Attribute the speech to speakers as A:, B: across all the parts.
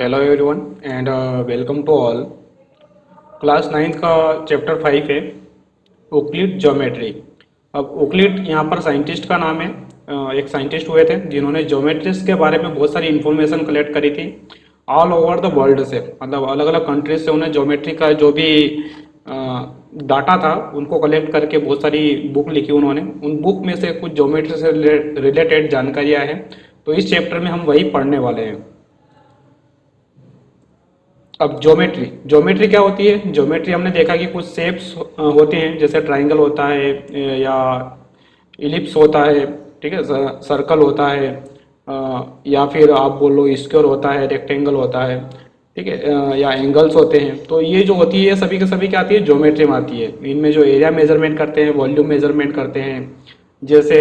A: Hello everyone and welcome to all. Class ninth का chapter 5 है ओक्लिड geometry. अब ओक्लिड यहाँ पर साइंटिस्ट का नाम है। एक साइंटिस्ट हुए थे जिन्होंने ज्योमेट्रीज के बारे में बहुत सारी इन्फॉर्मेशन कलेक्ट करी थी ऑल ओवर द वर्ल्ड से, मतलब अलग अलग कंट्रीज से उन्हें ज्योमेट्री का जो भी डाटा था उनको कलेक्ट करके बहुत सारी बुक लिखी उन्होंने। उन बुक में से कुछ ज्योमेट्री से रिलेटेड जानकारियाँ हैं, तो इस चैप्टर में हम वही पढ़ने वाले हैं। अब ज्योमेट्री ज्योमेट्री क्या होती है? ज्योमेट्री हमने देखा कि कुछ शेप्स होते हैं, जैसे ट्राइंगल होता है या इलिप्स होता है, ठीक है, सर्कल होता है, या फिर आप बोलो स्क्वायर होता है, रेक्टेंगल होता है, ठीक है, या एंगल्स होते हैं। तो ये जो होती है सभी के सभी क्या आती है? ज्योमेट्री में आती है। इनमें जो एरिया मेजरमेंट करते हैं, वॉल्यूम मेजरमेंट करते हैं, जैसे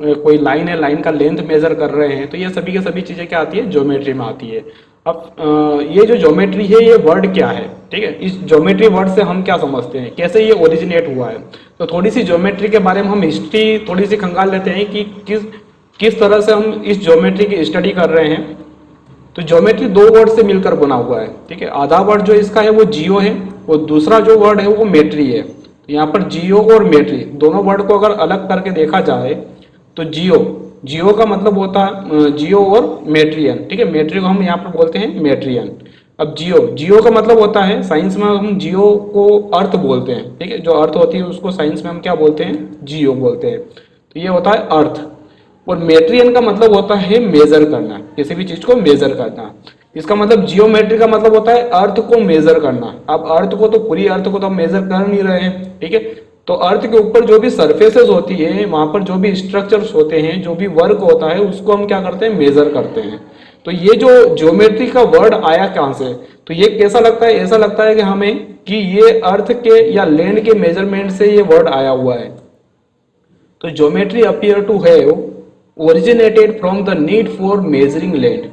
A: कोई लाइन है, लाइन का लेंथ मेजर कर रहे हैं, तो ये सभी के सभी चीज़ें क्या आती है? ज्योमेट्री में आती है। अब ये जो ज्योमेट्री है ये वर्ड क्या है, ठीक है, इस ज्योमेट्री वर्ड से हम क्या समझते हैं, कैसे ये ओरिजिनेट हुआ है। तो थोड़ी सी ज्योमेट्री के बारे में हम हिस्ट्री थोड़ी सी खंगाल लेते हैं कि किस तरह से हम इस ज्योमेट्री की स्टडी कर रहे हैं। तो ज्योमेट्री दो वर्ड से मिलकर बना हुआ है, ठीक है। आधा वर्ड जो इसका है वो जियो है, और दूसरा जो वर्ड है वो मेट्री है। तो यहाँ पर जियो और मेट्री दोनों वर्ड को अगर अलग करके देखा जाए तो जियो जियो का मतलब होता है जियो और मेट्रियन, ठीक है। मेट्री को हम यहाँ पर बोलते हैं मेट्रियन। अब जियो जियो का मतलब होता है, साइंस में हम जियो को अर्थ बोलते हैं, ठीक है। जो अर्थ होती है उसको साइंस में हम क्या बोलते हैं? जियो बोलते हैं। तो ये होता है अर्थ। और मेट्रियन का मतलब होता है मेजर करना, किसी भी चीज को मेजर करना। इसका मतलब जियोमेट्री का मतलब होता है अर्थ को मेजर करना। अब अर्थ को तो पूरी अर्थ को तो हम मेजर कर नहीं रहे हैं, ठीक है। तो अर्थ के ऊपर जो भी सरफेसेस होती है, वहां पर जो भी स्ट्रक्चर्स होते हैं, जो भी वर्क होता है, उसको हम क्या करते हैं? मेजर करते हैं। तो ये जो ज्योमेट्री का वर्ड आया कहाँ से? तो ये कैसा लगता है? ऐसा लगता है कि हमें कि ये अर्थ के या लैंड के मेजरमेंट से ये वर्ड आया हुआ है। तो geometry appear to have originated from the need for measuring land.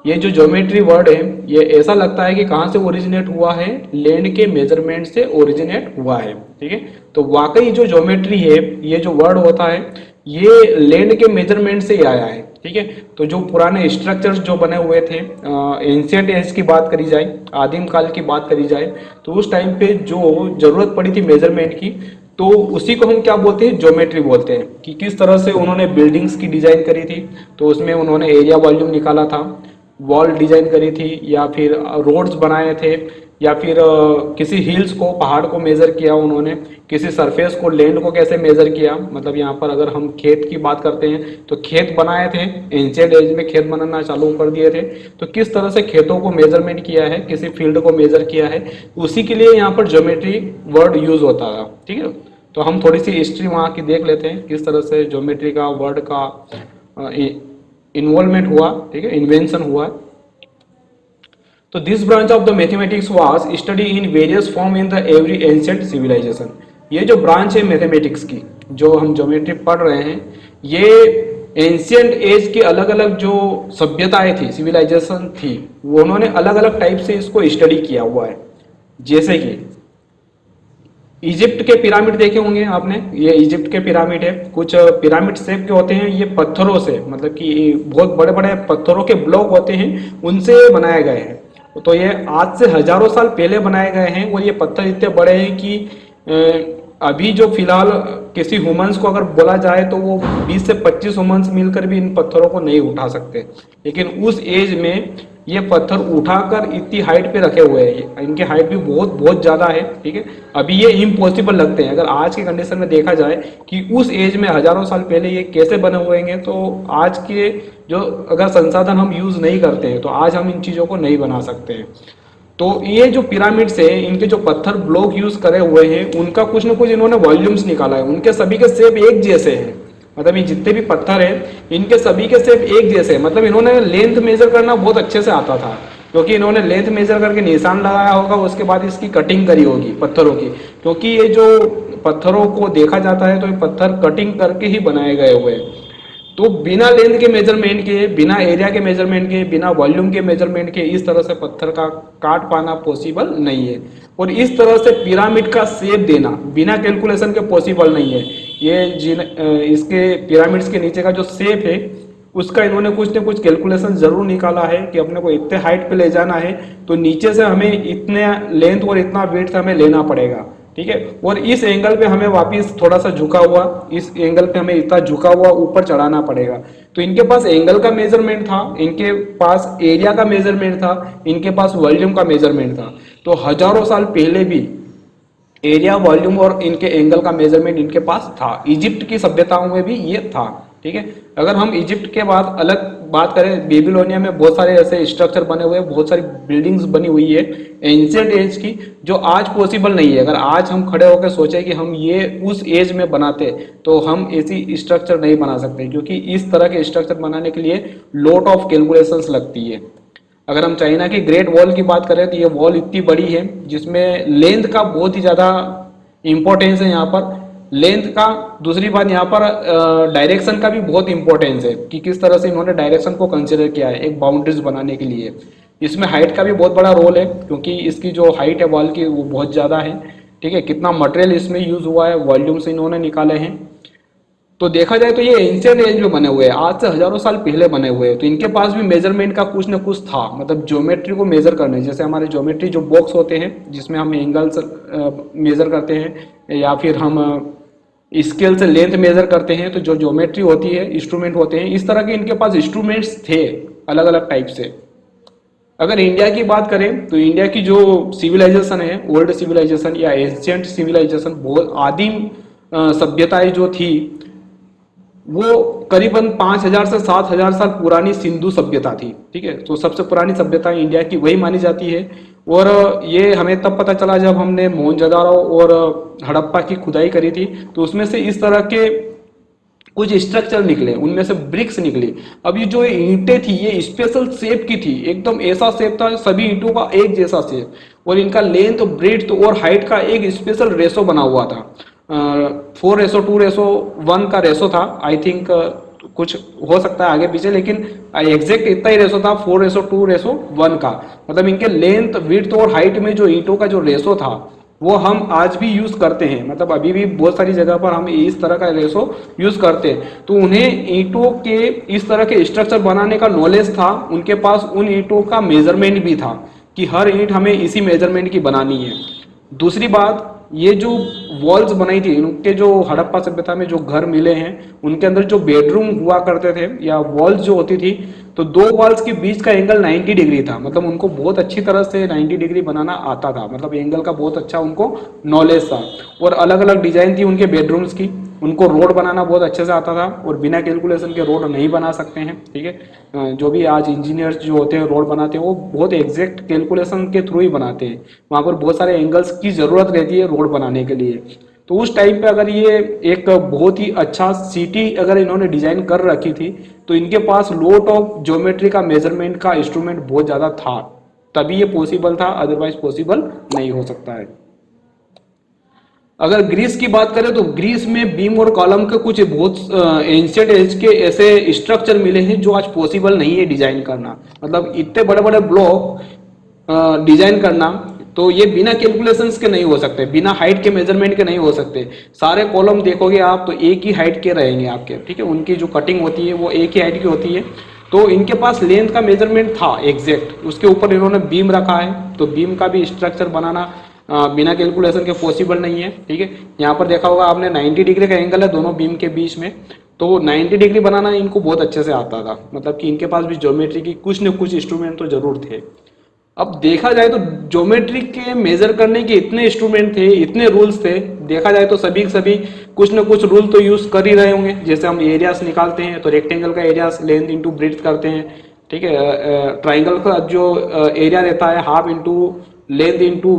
A: ये जो ज्योमेट्री वर्ड है ये ऐसा लगता है कि कहाँ से ओरिजिनेट हुआ है? लैंड के मेजरमेंट से ओरिजिनेट हुआ है, ठीक है। तो वाकई जो ज्योमेट्री है, ये जो वर्ड होता है, ये लैंड के मेजरमेंट से ही आया है, ठीक है। तो जो पुराने स्ट्रक्चर्स जो बने हुए थे, एंशियंट एज की बात करी जाए, आदिम काल की बात करी जाए, तो उस टाइम पे जो जरूरत पड़ी थी मेजरमेंट की, तो उसी को हम क्या बोलते हैं? ज्योमेट्री बोलते हैं। कि किस तरह से उन्होंने बिल्डिंग्स की डिजाइन करी थी, तो उसमें उन्होंने एरिया वॉल्यूम निकाला था, वॉल डिजाइन करी थी, या फिर रोड्स बनाए थे, या फिर किसी हिल्स को, पहाड़ को मेजर किया उन्होंने, किसी सरफेस को, लैंड को कैसे मेजर किया। मतलब यहाँ पर अगर हम खेत की बात करते हैं तो खेत बनाए थे, एंशिएंट एज में खेत बनाना चालू कर दिए थे। तो किस तरह से खेतों को मेजरमेंट किया है, किसी फील्ड को मेजर किया है, उसी के लिए यहाँ पर ज्योमेट्री वर्ड यूज होता था, ठीक है। तो हम थोड़ी सी हिस्ट्री वहाँ की देख लेते हैं, किस तरह से ज्योमेट्री का वर्ड का इन्वॉल्वमेंट हुआ, ठीक है, इन्वेंशन हुआ। तो this branch of the mathematics was study in various form in the every ancient civilisation. ये जो ब्रांच है मैथमेटिक्स की, जो हम ज्योमेट्री पढ़ रहे हैं, ये एंशियंट एज की अलग अलग जो सभ्यताएं थी, सिविलाइजेशन थी, वो उन्होंने अलग अलग टाइप से इसको स्टडी किया हुआ है। जैसे कि इजिप्ट के पिरामिड देखे होंगे आपने, ये इजिप्ट के पिरामिड है। कुछ पिरामिड शेप के होते हैं, ये पत्थरों से, मतलब कि बहुत बड़े बड़े पत्थरों के ब्लॉक होते हैं, उनसे बनाए गए हैं। तो ये आज से हजारों साल पहले बनाए गए हैं, और ये पत्थर इतने बड़े हैं कि अभी जो फिलहाल किसी ह्यूमंस को अगर बोला जाए तो वो 20 से 25 ह्यूमंस मिलकर भी इन पत्थरों को नहीं उठा सकते। लेकिन उस एज में ये पत्थर उठाकर इतनी हाइट पे रखे हुए हैं, इनकी हाइट भी बहुत बहुत ज़्यादा है, ठीक है। अभी ये इम्पॉसिबल लगते हैं, अगर आज की कंडीशन में देखा जाए कि उस एज में हजारों साल पहले ये कैसे बने हुए हैं, तो आज के जो अगर संसाधन हम यूज़ नहीं करते हैं तो आज हम इन चीज़ों को नहीं बना सकते हैं। तो ये जो पिरामिड्स है, इनके जो पत्थर ब्लॉक यूज करे हुए हैं, उनका कुछ ना कुछ इन्होंने वॉल्यूम्स निकाला है। उनके सभी के शेप एक जैसे हैं, मतलब ये जितने भी पत्थर हैं इनके सभी के शेप एक जैसे हैं। मतलब इन्होंने लेंथ मेजर करना बहुत अच्छे से आता था, क्योंकि इन्होंने लेंथ मेजर करके निशान लगाया होगा, उसके बाद इसकी कटिंग करी होगी पत्थरों की। क्योंकि ये जो पत्थरों को देखा जाता है तो ये पत्थर कटिंग करके ही बनाए गए हुए हैं। तो बिना लेंथ के मेजरमेंट के, बिना एरिया के मेजरमेंट के, बिना वॉल्यूम के मेजरमेंट के इस तरह से पत्थर का काट पाना पॉसिबल नहीं है। और इस तरह से पिरामिड का शेप देना बिना कैलकुलेशन के पॉसिबल नहीं है। ये इसके पिरामिड्स के नीचे का जो शेप है उसका इन्होंने कुछ न कुछ कैलकुलेशन जरूर निकाला है कि अपने को इतने हाइट पे ले जाना है तो नीचे से हमें इतने लेंथ और इतना वेट हमें लेना पड़ेगा, ठीक है। और इस एंगल पे हमें वापस थोड़ा सा झुका हुआ, इस एंगल पे हमें इतना झुका हुआ ऊपर चढ़ाना पड़ेगा। तो इनके पास एंगल का मेजरमेंट था, इनके पास एरिया का मेजरमेंट था, इनके पास वॉल्यूम का मेजरमेंट था। तो हजारों साल पहले भी एरिया, वॉल्यूम और इनके एंगल का मेजरमेंट इनके पास था। इजिप्ट की सभ्यताओं में भी ये था, ठीक है। अगर हम इजिप्ट के बाद अलग बात करें, बेबीलोनिया में बहुत सारे ऐसे स्ट्रक्चर बने हुए हैं, बहुत सारी बिल्डिंग्स बनी हुई है एंशियंट एज की, जो आज पॉसिबल नहीं है। अगर आज हम खड़े होकर सोचे कि हम ये उस एज में बनाते तो हम ऐसी स्ट्रक्चर नहीं बना सकते, क्योंकि इस तरह के स्ट्रक्चर बनाने के लिए लॉट ऑफ कैलकुलेशंस लगती है। अगर हम चाइना की ग्रेट वॉल की बात करें तो ये वॉल इतनी बड़ी है जिसमें लेंथ का बहुत ही ज़्यादा इंपॉर्टेंस है यहाँ पर, लेंथ का। दूसरी बात यहाँ पर डायरेक्शन का भी बहुत इंपॉर्टेंस है कि किस तरह से इन्होंने डायरेक्शन को कंसिडर किया है एक बाउंड्रीज बनाने के लिए। इसमें हाइट का भी बहुत बड़ा रोल है, क्योंकि इसकी जो हाइट है वॉल की वो बहुत ज़्यादा है, ठीक है। कितना मटेरियल इसमें यूज़ हुआ है, वॉल्यूम से इन्होंने निकाले हैं। तो देखा जाए तो ये एंशियंट एज में बने हुए हैं, आज से हजारों साल पहले बने हुए हैं। तो इनके पास भी मेजरमेंट का कुछ ना कुछ था, मतलब ज्योमेट्री को मेजर करने, जैसे हमारे ज्योमेट्री जो बॉक्स होते हैं जिसमें हम एंगल्स मेजर करते हैं या फिर हम स्केल से लेंथ मेजर करते हैं, तो जो ज्योमेट्री होती है, इंस्ट्रूमेंट होते हैं, इस तरह के इनके पास इंस्ट्रूमेंट्स थे अलग अलग टाइप से। अगर इंडिया की बात करें तो इंडिया की जो सिविलाइजेशन है, ओल्ड सिविलाइजेशन या एंशियंट सिविलाइजेशन, बहुत आदिम सभ्यताएं जो थी, वो करीबन 5,000 से 7,000 साल पुरानी सिंधु सभ्यता थी, ठीक है। तो सबसे पुरानी सभ्यता इंडिया की वही मानी जाती है। और ये हमें तब पता चला जब हमने मोहनजोदड़ो और हड़प्पा की खुदाई करी थी, तो उसमें से इस तरह के कुछ स्ट्रक्चर निकले, उनमें से ब्रिक्स निकली। अब ये जो ईंटें थी ये स्पेशल शेप की थी, एकदम ऐसा शेप था सभी ईंटों का एक जैसा शेप, और इनका लेंथ, ब्रेड्थ और हाइट का एक स्पेशल रेशो बना हुआ था। 4:2:1 का रेशो था, आई थिंक कुछ हो सकता है आगे पीछे, लेकिन एग्जैक्ट इतना ही रेशो था 4:2:1 का। मतलब इनके लेंथ, विड्थ और हाइट में जो ईंटों का जो रेशो था वो हम आज भी यूज करते हैं, मतलब अभी भी बहुत सारी जगह पर हम इस तरह का रेशो यूज करते हैं। तो उन्हें ईंटों के इस तरह के स्ट्रक्चर बनाने का नॉलेज था, उनके पास उन ईंटों का मेजरमेंट भी था कि हर ईंट हमें इसी मेजरमेंट की बनानी है। दूसरी बात, ये जो वॉल्स बनाई थी, उनके जो हड़प्पा सभ्यता में जो घर मिले हैं उनके अंदर जो बेडरूम हुआ करते थे या वॉल्स जो होती थी, तो दो वॉल्स के बीच का एंगल 90 डिग्री था। मतलब उनको बहुत अच्छी तरह से 90 डिग्री बनाना आता था, मतलब एंगल का बहुत अच्छा उनको नॉलेज था। और अलग अलग डिजाइन थी उनके बेडरूम्स की, उनको रोड बनाना बहुत अच्छे से आता था, और बिना कैलकुलेशन के रोड नहीं बना सकते हैं, ठीक है। जो भी आज इंजीनियर्स जो होते हैं रोड बनाते हैं वो बहुत एग्जैक्ट कैलकुलेशन के थ्रू ही बनाते हैं, वहाँ पर बहुत सारे एंगल्स की ज़रूरत रहती है रोड बनाने के लिए। तो उस टाइम पे अगर ये एक बहुत ही अच्छा सिटी अगर इन्होंने डिजाइन कर रखी थी, तो इनके पास लॉट ऑफ ज्योमेट्री का मेजरमेंट का इंस्ट्रूमेंट बहुत ज़्यादा था, तभी ये पॉसिबल था, अदरवाइज पॉसिबल नहीं हो सकता है। अगर ग्रीस की बात करें तो ग्रीस में बीम और कॉलम के कुछ बहुत एंशियंट एज के ऐसे स्ट्रक्चर मिले हैं जो आज पॉसिबल नहीं है डिजाइन करना। मतलब इतने बड़े बड़े ब्लॉक डिजाइन करना, तो ये बिना कैलकुलेशंस के नहीं हो सकते, बिना हाइट के मेजरमेंट के नहीं हो सकते। सारे कॉलम देखोगे आप तो एक ही हाइट के रहेंगे आपके, ठीक है। उनकी जो कटिंग होती है वो एक ही हाइट की होती है। तो इनके पास लेंथ का मेजरमेंट था एग्जैक्ट, उसके ऊपर इन्होंने बीम रखा है, तो बीम का भी स्ट्रक्चर बनाना बिना कैलकुलेशन के पॉसिबल नहीं है, ठीक है। यहाँ पर देखा होगा आपने 90 डिग्री का एंगल है दोनों बीम के बीच में, तो 90 डिग्री बनाना इनको बहुत अच्छे से आता था। मतलब कि इनके पास भी ज्योमेट्री की कुछ न कुछ इंस्ट्रूमेंट तो जरूर थे। अब देखा जाए तो ज्योमेट्री के मेजर करने के इतने इंस्ट्रूमेंट थे, इतने रूल्स थे, देखा जाए तो सभी कुछ न कुछ रूल तो यूज कर ही रहे होंगे। जैसे हम एरियाज निकालते हैं तो रेक्टेंगल का एरियाज लेंथ इंटू ब्रेड्थ करते हैं, ठीक है। ट्राइंगल का जो एरिया रहता है half into length into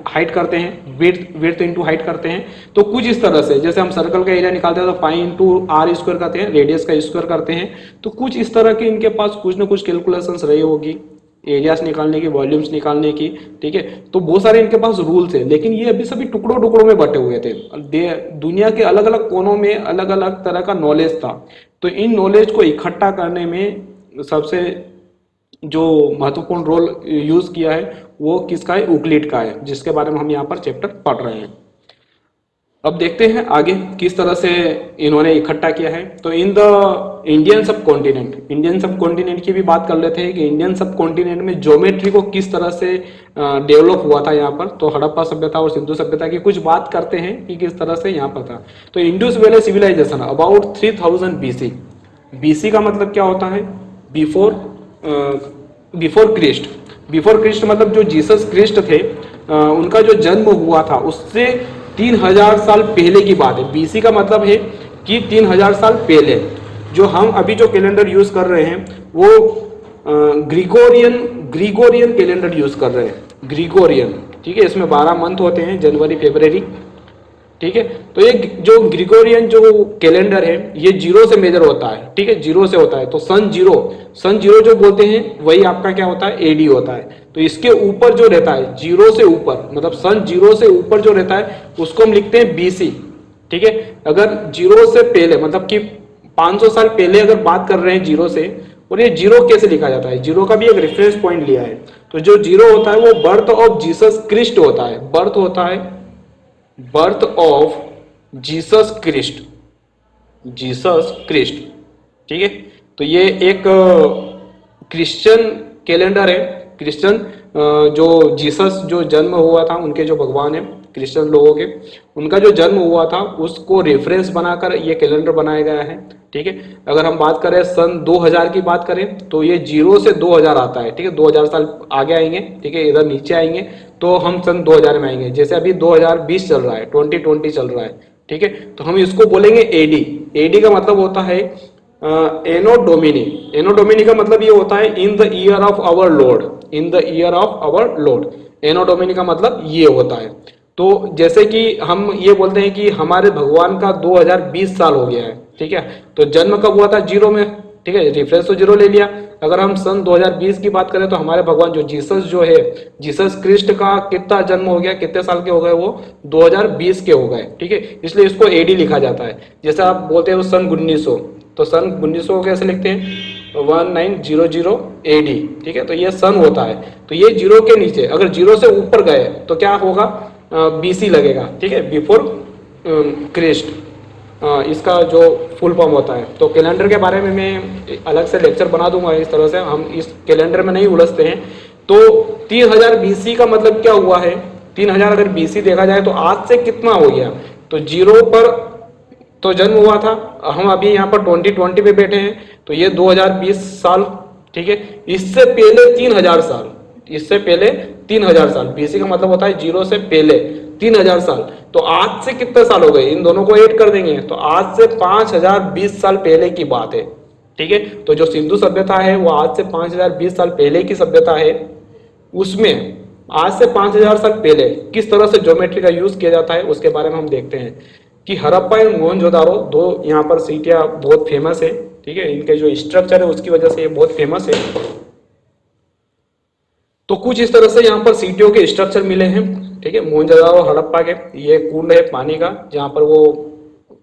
A: height करते हैं, विड्थ इंटू हाइट करते हैं। तो कुछ इस तरह से, जैसे हम सर्कल का एरिया निकालते हैं तो पाई इंटू आर स्क्वायर करते हैं, रेडियस का स्क्वायर करते हैं। तो कुछ इस तरह के इनके पास कुछ ना कुछ कैलकुलेशंस रही होगी एरियाज निकालने की, वॉल्यूम्स निकालने की, ठीक है। तो बहुत सारे इनके पास रूल थे, लेकिन ये अभी सभी टुकड़ों टुकड़ों में बटे हुए थे। दुनिया के अलग अलग कोनों में अलग अलग तरह का नॉलेज था। तो इन नॉलेज को इकट्ठा करने में सबसे जो महत्वपूर्ण रोल यूज किया है वो किसका है, यूक्लिड का है, जिसके बारे में हम यहाँ पर चैप्टर पढ़ रहे हैं। अब देखते हैं आगे किस तरह से इन्होंने इकट्ठा किया है। तो इन द इंडियन सब कॉन्टिनेंट की भी बात कर लेते हैं कि इंडियन सब कॉन्टिनेंट में ज्योमेट्री को किस तरह से डेवलप हुआ था यहाँ पर। तो हड़प्पा सभ्यता और सिंधु सभ्यता की कुछ बात करते हैं कि किस तरह से यहाँ पर था। तो Indus valley civilisation about 3000 BC। BC का मतलब क्या होता है? बिफोर क्रिस्ट मतलब जो जीसस क्रिस्ट थे उनका जो जन्म हुआ था उससे 3000 साल पहले की बात है। बीसी का मतलब है कि 3000 साल पहले। जो हम अभी जो कैलेंडर यूज कर रहे हैं वो ग्रिगोरियन कैलेंडर यूज कर रहे हैं। ग्रिगोरियन, ठीक है। इसमें 12 मंथ होते हैं, जनवरी फरवरी, ठीक है। तो ये जो ग्रिगोरियन जो कैलेंडर है ये जीरो से मेजर होता है, ठीक है, जीरो से होता है। तो सन जीरो जो बोलते हैं वही आपका क्या होता है? एडी होता है। तो इसके ऊपर जो रहता है जीरो से ऊपर, मतलब सन जीरो से ऊपर जो रहता है उसको हम लिखते हैं बीसी, ठीक है। अगर जीरो से पहले मतलब कि 500 साल पहले अगर बात कर रहे हैं जीरो से, और ये जीरो कैसे लिखा जाता है? जीरो का भी एक रेफरेंस पॉइंट लिया है। तो जो जीरो होता है वो बर्थ ऑफ जीसस क्रिस्ट होता है। बर्थ ऑफ जीसस क्रिस्ट, ठीक है। तो ये एक क्रिश्चियन कैलेंडर है। क्रिश्चियन जो जीसस जो जन्म हुआ था, उनके जो भगवान है क्रिश्चियन लोगों के, उनका जो जन्म हुआ था उसको रेफरेंस बनाकर ये कैलेंडर बनाया गया है, ठीक है। अगर हम बात करें सन 2000 की बात करें तो ये जीरो से 2000 आता है, ठीक है। 2000 साल आगे आएंगे, ठीक है, इधर नीचे आएंगे तो हम सन 2000 में आएंगे। जैसे अभी 2020 चल रहा है, 2020 चल रहा है, ठीक है। तो हम इसको बोलेंगे एडी। एडी का मतलब होता है एनो डोमिनी का मतलब ये होता है in the year of our Lord. Anno domini का मतलब ये होता है। तो जैसे कि हम ये बोलते हैं कि हमारे भगवान का 2020 साल हो गया है, ठीक है। तो जन्म कब हुआ था? जीरो में, ठीक है, रेफरेंस तो जीरो ले लिया। अगर हम सन 2020 की बात करें तो हमारे भगवान जो जीसस क्रिस्ट का कितना जन्म हो गया, कितने साल के हो गए? वो 2020 के हो गए, ठीक है। इसलिए इसको एडी लिखा जाता है। जैसे आप बोलते हैं सन 1900, तो सन 1900 को कैसे लिखते हैं? 1900 AD, ठीक है। तो ये सन होता है। तो ये जीरो के नीचे, अगर जीरो से ऊपर गए तो क्या होगा? BC लगेगा, ठीक है, बिफोर क्रिस्ट। इसका जो फुल फॉर्म होता है। तो कैलेंडर के बारे में मैं अलग से लेक्चर बना दूंगा, इस तरह से हम इस कैलेंडर में नहीं उलझते हैं। तो 3000 BC का मतलब क्या हुआ है? 3000 अगर BC देखा जाए तो आज से कितना हो गया? तो जीरो पर तो जन्म हुआ था, हम अभी यहाँ पर 2020 पे बैठे हैं, तो ये 2020 साल, ठीक है। इससे पहले 3000 साल, BC का मतलब होता है जीरो से पहले 3000 साल। तो आज से कितने साल हो गए? इन दोनों को ऐड कर देंगे तो आज से 5020 साल पहले की बात है, ठीक है। तो जो सिंधु सभ्यता है वो आज से 5020 साल पहले की सभ्यता है। उसमें आज से 5000 साल पहले किस तरह से ज्योमेट्री का यूज किया जाता है उसके बारे में हम देखते हैं कि हड़प्पा एंड मोहनजोदारो, दो यहाँ पर सिटियां बहुत फेमस है, ठीक है। इनके जो स्ट्रक्चर है उसकी वजह से ये बहुत फेमस है। तो कुछ इस तरह से यहाँ पर सिटियों के स्ट्रक्चर मिले हैं, ठीक है। मोहनजोदारो हड़प्पा के, ये कुंड है पानी का जहाँ पर वो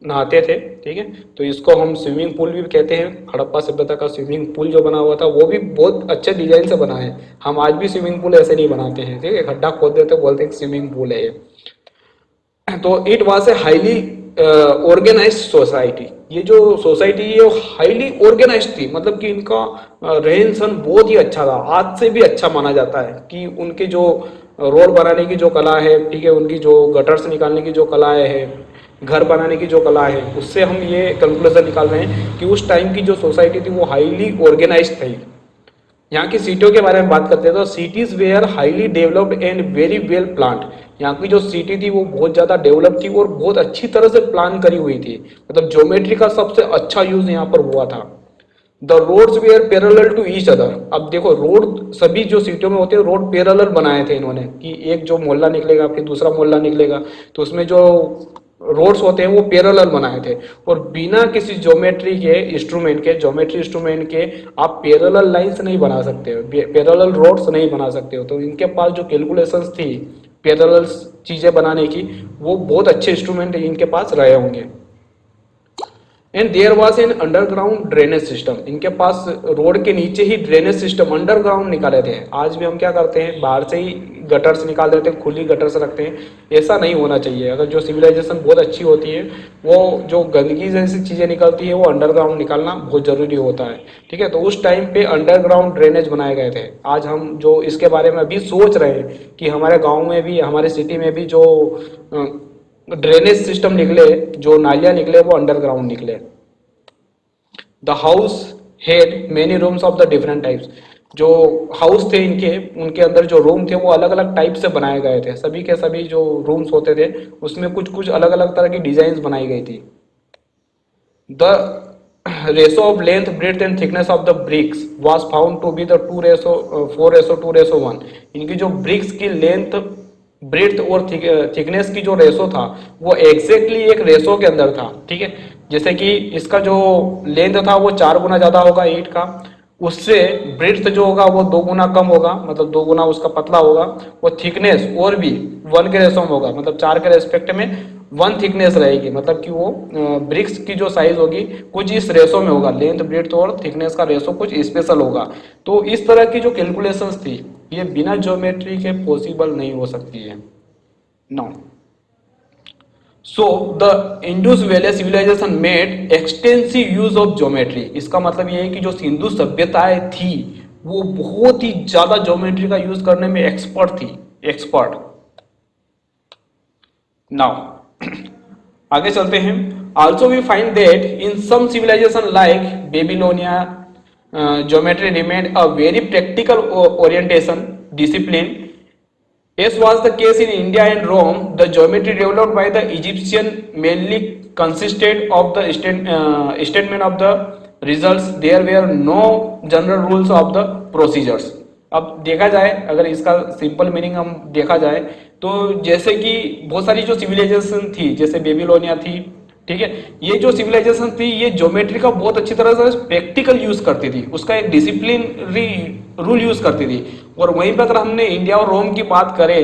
A: नहाते थे, ठीक है। तो इसको हम स्विमिंग पूल भी कहते हैं। हड़प्पा सभ्यता का स्विमिंग पूल जो बना हुआ था वो भी बहुत अच्छे डिजाइन से बना है। हम आज भी स्विमिंग पूल ऐसे नहीं बनाते हैं, ठीक है, खड्डा खोद देते बोलते हैं स्विमिंग पूल है ये। तो it was a highly organised society. ये जो सोसाइटी ये हाईली ऑर्गेनाइज्ड थी, मतलब कि इनका रहन सहन बहुत ही अच्छा था। आज से भी अच्छा माना जाता है कि उनके जो रोड बनाने की जो कला है, ठीक है, उनकी जो गटर्स निकालने की जो कलाएं है, घर बनाने की जो कला है, उससे हम ये कंक्लूजन निकाल रहे हैं कि उस टाइम की जो सोसाइटी थी वो हाईली ऑर्गेनाइज्ड थी। यहाँ की सिटियों के बारे में बात करते हैं तो cities were highly developed and very well planned. यहाँ की जो सिटी थी वो बहुत ज्यादा डेवलप थी और बहुत अच्छी तरह से प्लान करी हुई थी। मतलब ज्योमेट्री का सबसे अच्छा यूज यहाँ पर हुआ था। The roads were parallel to each other. अब देखो रोड सभी जो सिटियों में होते हैं रोड पैरेलल बनाए थे इन्होंने कि एक जो मोहल्ला निकलेगा फिर दूसरा मोहल्ला निकलेगा, तो उसमें जो रोड्स होते हैं वो पैरेलल बनाए थे। और बिना किसी ज्योमेट्री इंस्ट्रूमेंट के आप पैरेलल लाइंस नहीं बना सकते हो, पैरेलल रोड्स नहीं बना सकते हो। तो इनके पास जो कैलकुलेशंस थी पैरेलल चीजें बनाने की, वो बहुत अच्छे इंस्ट्रूमेंट इनके पास रहे होंगे। And there was an underground drainage system. इनके पास रोड के नीचे ही ड्रेनेज सिस्टम अंडरग्राउंड निकाले थे। आज भी हम क्या करते हैं, बाहर से ही गटर से निकाल देते हैं, खुली गटर से रखते हैं। ऐसा नहीं होना चाहिए। अगर जो सिविलाइजेशन बहुत अच्छी होती है, वो जो गंदगी जैसी चीज़ें निकलती है वो अंडरग्राउंड निकालना बहुत ज़रूरी होता है। ठीक है, तो उस टाइम पे अंडरग्राउंड ड्रेनेज बनाए गए थे। आज हम जो इसके बारे में अभी सोच रहे हैं कि हमारे गाँव में भी, हमारे सिटी में भी जो ड्रेनेज सिस्टम निकले, जो नालियाँ निकले, वो अंडरग्राउंड निकले। The house had many rooms of the different types. जो हाउस थे इनके, उनके अंदर जो रूम थे वो अलग अलग टाइप से बनाए गए थे। सभी के सभी जो रूम्स होते थे उसमें कुछ कुछ अलग अलग तरह की डिजाइन बनाई गई थी। The ratio of length, breadth and thickness of the bricks was found to be the 4:2:1। इनकी जो ब्रिक्स की लेंथ, ब्रेड्थ और थिकनेस की जो रेशो था वो एग्जैक्टली एक रेशो के अंदर था। ठीक है, जैसे कि इसका जो लेंथ था वो 4 गुना ज़्यादा होगा ईंट का, उससे ब्रेड्थ जो होगा वो 2 गुना कम होगा, मतलब 2 गुना उसका पतला होगा। और थिकनेस और भी 1 के रेशो में होगा, मतलब 4 के रेस्पेक्ट में 1 थिकनेस रहेगी। मतलब कि वो ब्रिक्स की जो साइज होगी कुछ इस रेशो में होगा, लेंथ ब्रेड्थ और थिकनेस का रेशो कुछ स्पेशल होगा। तो इस तरह की जो कैलकुलेशंस थी ये बिना ज्योमेट्री के पॉसिबल नहीं हो सकती है। Now so the Indus valley civilisation made extensive use of geometry. इसका मतलब ये है कि जो सिंधु सभ्यताएं थी वो बहुत ही ज्यादा ज्योमेट्री का यूज करने में एक्सपर्ट थी, एक्सपर्ट। नाउ आगे चलते हैं। Also we find that in some civilisation like Babylonia, geometry remained a very practical orientation discipline. As was the case in India and Rome, the geometry developed by the Egyptian mainly consisted of the statement of the results. There were no general rules of the procedures. अब देखा जाए, अगर इसका simple meaning हम देखा जाए तो जैसे कि बहुत सारी जो सिविलाइजेशन थी, जैसे बेबीलोनिया थी, ठीक है, ये जो सिविलाइजेशन थी ये ज्योमेट्री का बहुत अच्छी तरह से प्रैक्टिकल यूज करती थी, उसका एक डिसिप्लिनरी रूल यूज करती थी। और वहीं पर अगर हमने इंडिया और रोम की बात करें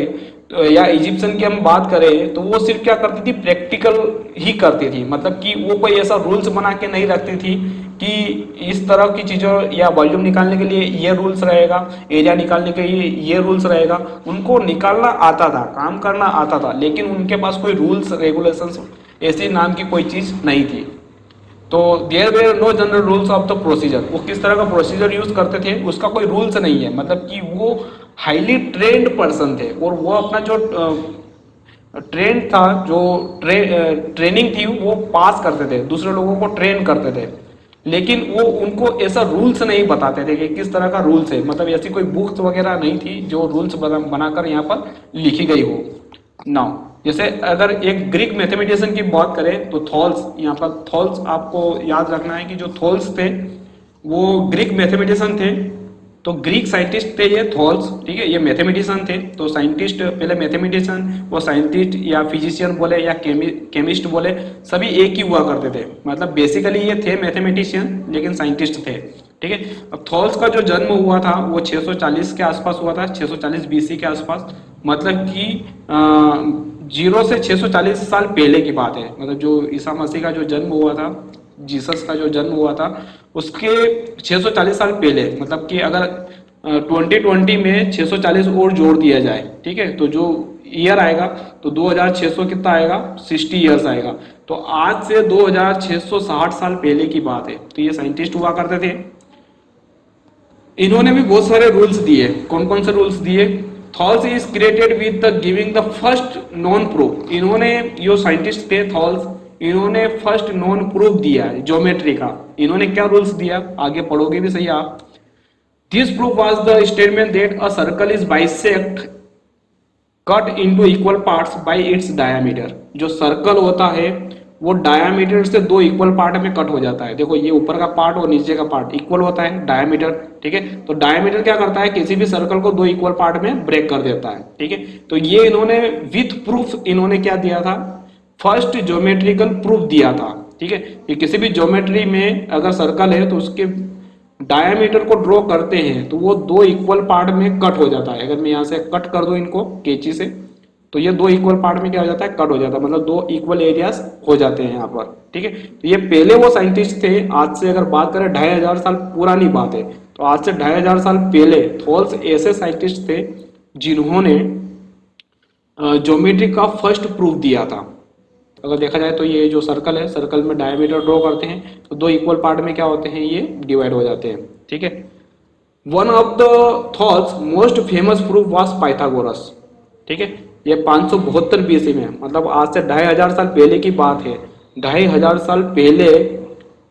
A: या इजिप्शियन की हम बात करें तो वो सिर्फ क्या करती थी, प्रैक्टिकल ही करती थी। मतलब कि वो कोई ऐसा रूल्स बना के नहीं रखती थी कि इस तरह की चीज़ों या वॉल्यूम निकालने के लिए ये रूल्स रहेगा, एरिया निकालने के लिए ये रूल्स रहेगा। उनको निकालना आता था, काम करना आता था, लेकिन उनके पास कोई रूल्स रेगुलेशंस ऐसी नाम की कोई चीज़ नहीं थी। तो there were no general rules of the procedure. वो किस तरह का प्रोसीजर यूज करते थे उसका कोई रूल्स नहीं है। मतलब कि वो हाईली ट्रेंड पर्सन थे और वो अपना जो ट्रेंड था, जो ट्रेनिंग थी वो पास करते थे, दूसरे लोगों को ट्रेन करते थे। लेकिन वो उनको ऐसा रूल्स नहीं बताते थे कि किस तरह का रूल्स है। मतलब ऐसी कोई बुक्स वगैरह नहीं थी जो रूल्स बनाकर यहाँ पर लिखी गई हो। नाउ जैसे अगर एक ग्रीक मैथमेटिशियन की बात करें तो थॉल्स, यहाँ पर थॉल्स आपको याद रखना है कि जो थॉल्स थे वो ग्रीक मैथमेटिशियन थे। तो ग्रीक साइंटिस्ट थे ये थॉल्स, ठीक है, ये मैथमेटिशियन थे। तो साइंटिस्ट पहले मैथमेटिशियन, वो साइंटिस्ट या फिजिशियन बोले या केमिस्ट बोले, सभी एक ही हुआ करते थे। मतलब बेसिकली ये थे मैथमेटिशियन लेकिन साइंटिस्ट थे, ठीक है। अब थॉल्स का जो जन्म हुआ था वो 640 के आसपास हुआ था, 640 बीसी के आसपास। मतलब कि 0 से 640 साल पहले की बात है। मतलब जो ईसा मसीह का जो जन्म हुआ था, जीसस का जो जन्म हुआ था उसके 640 साल पहले। मतलब कि अगर 2020 में 640 और जोड़ दिया जाए, ठीक है, तो जो ईयर आएगा तो 2600 कितना आएगा, 60 ईयर्स आएगा। तो आज से 2660 साल पहले की बात है। तो ये साइंटिस्ट हुआ करते थे। इन्होंने भी बहुत सारे रूल्स दिए। कौन कौन से रूल्स दिए? Thales is created with the giving the first non proof. इन्होंने, जो साइंटिस्ट थे थॉल्स, इन्होंने फर्स्ट नॉन प्रूफ दिया है ज्योमेट्री का। इन्होंने क्या रूल्स दिया, आगे पढ़ोगे भी सही आप। This proof was the statement that a circle is bisect cut into equal parts bye its diameter. जो सर्कल होता है वो डायमीटर से 2 इक्वल पार्ट में कट हो जाता है। देखो ये ऊपर का पार्ट और नीचे का पार्ट इक्वल होता है, डायमीटर, ठीक है। तो डायमीटर क्या करता है, किसी भी सर्कल को 2 इक्वल पार्ट में ब्रेक कर देता है, ठीक है। तो ये इन्होंने विथ प्रूफ इन्होंने क्या दिया था, फर्स्ट ज्योमेट्रिकल प्रूफ दिया था, ठीक है। कि किसी भी ज्योमेट्री में अगर सर्कल है तो उसके डायमीटर को ड्रॉ करते हैं तो वो 2 इक्वल पार्ट में कट हो जाता है। अगर मैं यहाँ से कट कर दूं इनको कैंची से, तो ये दो इक्वल पार्ट में क्या हो जाता है, कट हो जाता है, मतलब दो इक्वल एरियाज हो जाते हैं यहाँ पर, ठीक है। तो ये पहले वो साइंटिस्ट थे, आज से अगर बात करें 2500 साल पुरानी बात है, तो आज से 2500 साल पहले थॉल्स ऐसे साइंटिस्ट थे जिन्होंने ज्योमेट्री का फर्स्ट प्रूफ दिया था। अगर देखा जाए तो ये जो सर्कल है, सर्कल में डायमीटर ड्रॉ करते हैं तो दो इक्वल पार्ट में क्या होते हैं, ये डिवाइड हो जाते हैं, ठीक है। One of the Thales most famous proof was Pythagoras, ठीक है। ये 572 बीसी में, मतलब आज से 2500 साल पहले की बात है। 2500 साल पहले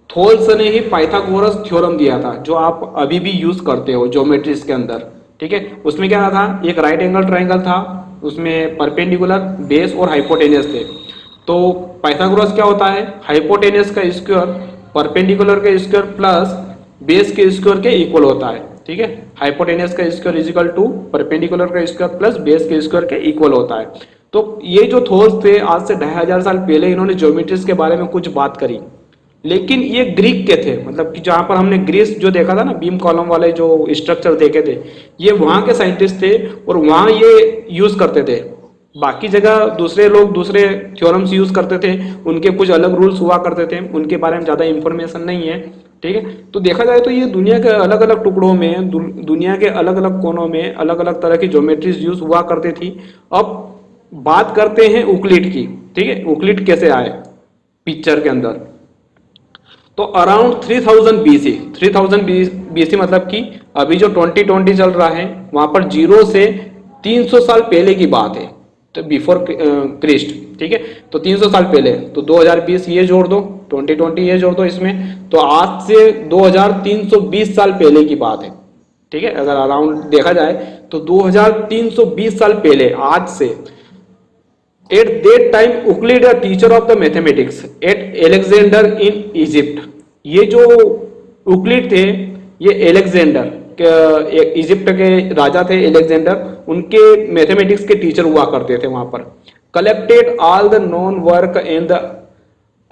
A: थॉल्स ने ही पाइथागोरस थ्योरम दिया था, जो आप अभी भी यूज करते हो ज्योमेट्रीज के अंदर, ठीक है। उसमें क्या था, एक राइट एंगल ट्राइंगल था, उसमें परपेंडिकुलर, बेस और हाइपोटेनियस थे। तो पाइथागोरस क्या होता है, हाइपोटेनियस का स्क्वायर परपेंडिकुलर के स्क्वायर प्लस बेस के स्क्वायर के इक्वल होता है, ठीक है। हाइपोटेनियस का square is equal to perpendicular का स्क्वायर प्लस बेस के स्क्वायर के इक्वल होता है। तो ये जो थॉल्स थे, आज से 2500 साल पहले इन्होंने ज्योमेट्रीज के बारे में कुछ बात करी, लेकिन ये ग्रीक के थे, मतलब कि जहां पर हमने ग्रीस जो देखा था ना, बीम कॉलम वाले जो स्ट्रक्चर देखे थे, ये वहां के साइंटिस्ट थे और वहां ये यूज करते थे। बाकी जगह दूसरे लोग दूसरे थ्योरम्स यूज करते थे, उनके कुछ अलग रूल्स हुआ करते थे, उनके बारे में ज्यादा इंफॉर्मेशन नहीं है, ठीक है। तो देखा जाए तो ये दुनिया के अलग अलग टुकड़ों में, दुनिया के अलग अलग कोनों में अलग अलग तरह की ज्योमेट्रीज यूज हुआ करती थी। अब बात करते हैं यूक्लिड की, ठीक है। यूक्लिड कैसे आए पिक्चर के अंदर, तो अराउंड 3000 बीसी, 3000 बीसी मतलब कि अभी जो 2020 चल रहा है वहां पर 0 से 300 साल पहले की बात है, तो बिफोर क्रिस्ट, ठीक है। तो 300 साल पहले, तो 2020 ये जोड़ दो, 2020 ये जोड़ दो इसमें, तो आज से 2320 साल पहले की बात है, ठीक है। अगर अराउंड देखा जाए तो 2320 साल पहले, आज से, at that time Euclid a teacher of the mathematics eight Alexander in Egypt. ये जो यूक्लिड थे, ये एलेक्जेंडर, इजिप्ट के राजा थे एलेक्जेंडर, उनके मैथमेटिक्स के टीचर हुआ करते थे वहां पर। Collected all the non work and the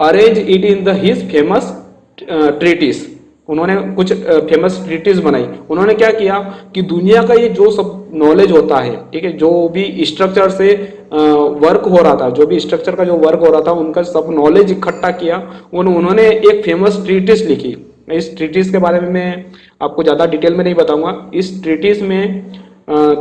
A: arrange it in the his famous treatise. उन्होंने कुछ फेमस ट्रीटिस बनाई। उन्होंने क्या किया कि दुनिया का ये जो सब नॉलेज होता है, ठीक है, जो भी स्ट्रक्चर से वर्क हो रहा था, जो भी स्ट्रक्चर का जो वर्क हो रहा था, उनका सब नॉलेज इकट्ठा किया, उन्होंने एक फेमस ट्रीटिस लिखी। इस ट्रीटिस के बारे में मैं आपको ज़्यादा डिटेल में नहीं बताऊंगा। इस ट्रीटिस में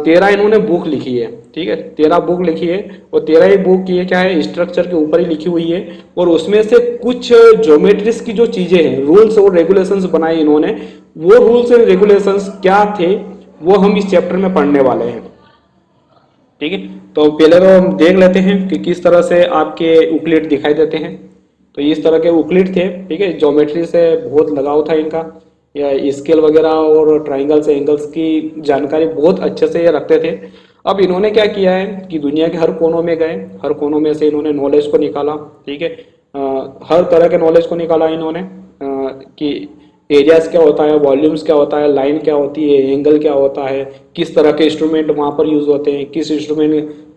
A: 13 इन्होंने बुक लिखी है, ठीक है, 13 बुक लिखी है, और 13 ही बुक ये क्या है, स्ट्रक्चर के ऊपर ही लिखी हुई है। और उसमें से कुछ ज्योमेट्रिक्स की जो चीजें हैं, रूल्स और रेगुलेशंस बनाए इन्होंने, वो रूल्स एंड रेगुलेशंस क्या थे वो हम इस चैप्टर में पढ़ने वाले हैं, ठीक है। तो पहले तो हम देख लेते हैं कि किस तरह से आपके यूक्लिड दिखाई देते हैं। तो इस तरह के यूक्लिड थे, ठीक है। ज्योमेट्री से बहुत लगाव था इनका, या स्केल वगैरह और ट्राइंगल्स एंगल्स की जानकारी बहुत अच्छे से ये रखते थे। अब इन्होंने क्या किया है कि दुनिया के हर कोनों में गए, हर कोनों में से इन्होंने नॉलेज को निकाला, ठीक है। हर तरह के नॉलेज को निकाला इन्होंने, कि एरियाज क्या होता है, वॉल्यूम्स क्या होता है, लाइन क्या होती है, एंगल क्या होता है, किस तरह के इंस्ट्रूमेंट वहां पर यूज होते हैं,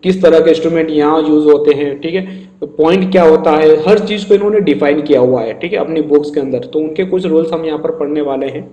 A: किस तरह के इंस्ट्रूमेंट यहाँ यूज होते हैं, ठीक है। तो पॉइंट क्या होता है, हर चीज को इन्होंने डिफाइन किया हुआ है, ठीक है, अपनी बुक्स के अंदर। तो उनके कुछ रूल्स हम यहाँ पर पढ़ने वाले हैं,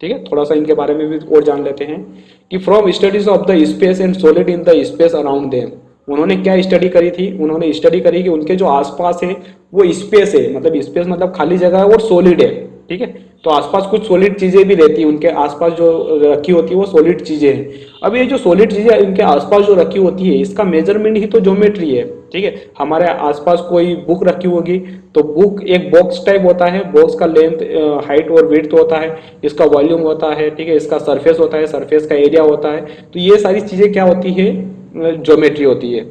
A: ठीक है। थोड़ा सा इनके बारे में भी और जान लेते हैं कि from studies of the space and solid in the space around them. उन्होंने क्या स्टडी करी थी, उन्होंने स्टडी करी कि उनके जो आसपास है वो स्पेस है, मतलब स्पेस मतलब खाली जगह है, और सॉलिड है, ठीक है। तो आसपास कुछ सॉलिड चीजें भी रहती हैं, उनके आसपास जो रखी होती है वो सॉलिड चीजें हैं। अब ये जो सॉलिड चीजें इनके आसपास जो रखी होती है, इसका मेजरमेंट ही तो ज्योमेट्री है, ठीक है। हमारे आसपास कोई बुक रखी होगी, तो बुक एक बॉक्स टाइप होता है, बॉक्स का लेंथ, हाइट और विड्थ होता है, इसका वॉल्यूम होता है, ठीक है, इसका सरफेस होता है, सरफेस का एरिया होता है। तो ये सारी चीजें क्या होती है, ज्योमेट्री होती है।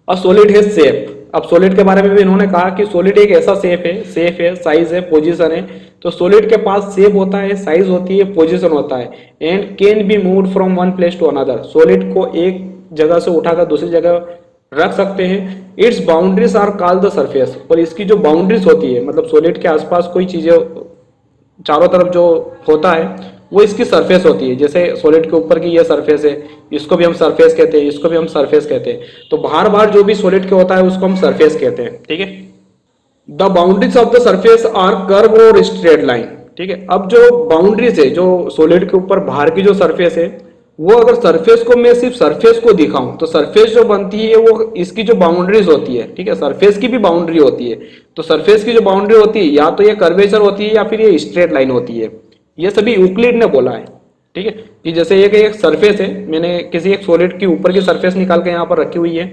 A: और सॉलिड है शेप। अब सॉलिड के बारे में भी इन्होंने कहा कि सॉलिड एक ऐसा शेप है, साइज है, पोजीशन है। तो सॉलिड के पास शेप होता है, साइज होती है, पोजीशन होता है, and can be moved from one place to another. Solid को एक जगह से उठाकर दूसरी जगह रख सकते हैं। Its boundaries are called the surface. और इसकी जो बाउंड्रीज होती है, मतलब सॉलिड के आसपास कोई चीजें चारों तरफ जो होता है वो इसकी सरफेस होती है। जैसे सॉलिड के ऊपर की ये सरफेस है, इसको भी हम सरफेस कहते हैं, इसको भी हम सरफेस कहते हैं। तो बाहर बाहर जो भी सॉलिड के होता है उसको हम सरफेस कहते हैं, ठीक है। The boundaries of the surface are curve और स्ट्रेट लाइन, ठीक है। अब जो बाउंड्रीज है, जो सॉलिड के ऊपर बाहर की जो सरफेस है, वो अगर सरफेस को मैं सिर्फ सरफेस को दिखाऊं तो सरफेस जो बनती है वो इसकी जो बाउंड्रीज होती है, ठीक है, सरफेस की भी बाउंड्री होती है। तो सरफेस की जो बाउंड्री होती है या तो ये कर्वेचर होती है या फिर ये स्ट्रेट लाइन होती है। ये सभी यूक्लिड ने बोला है, ठीक है। कि जैसे एक सरफेस है, मैंने किसी एक सॉलिड के ऊपर की सरफेस निकाल के यहाँ पर रखी हुई है,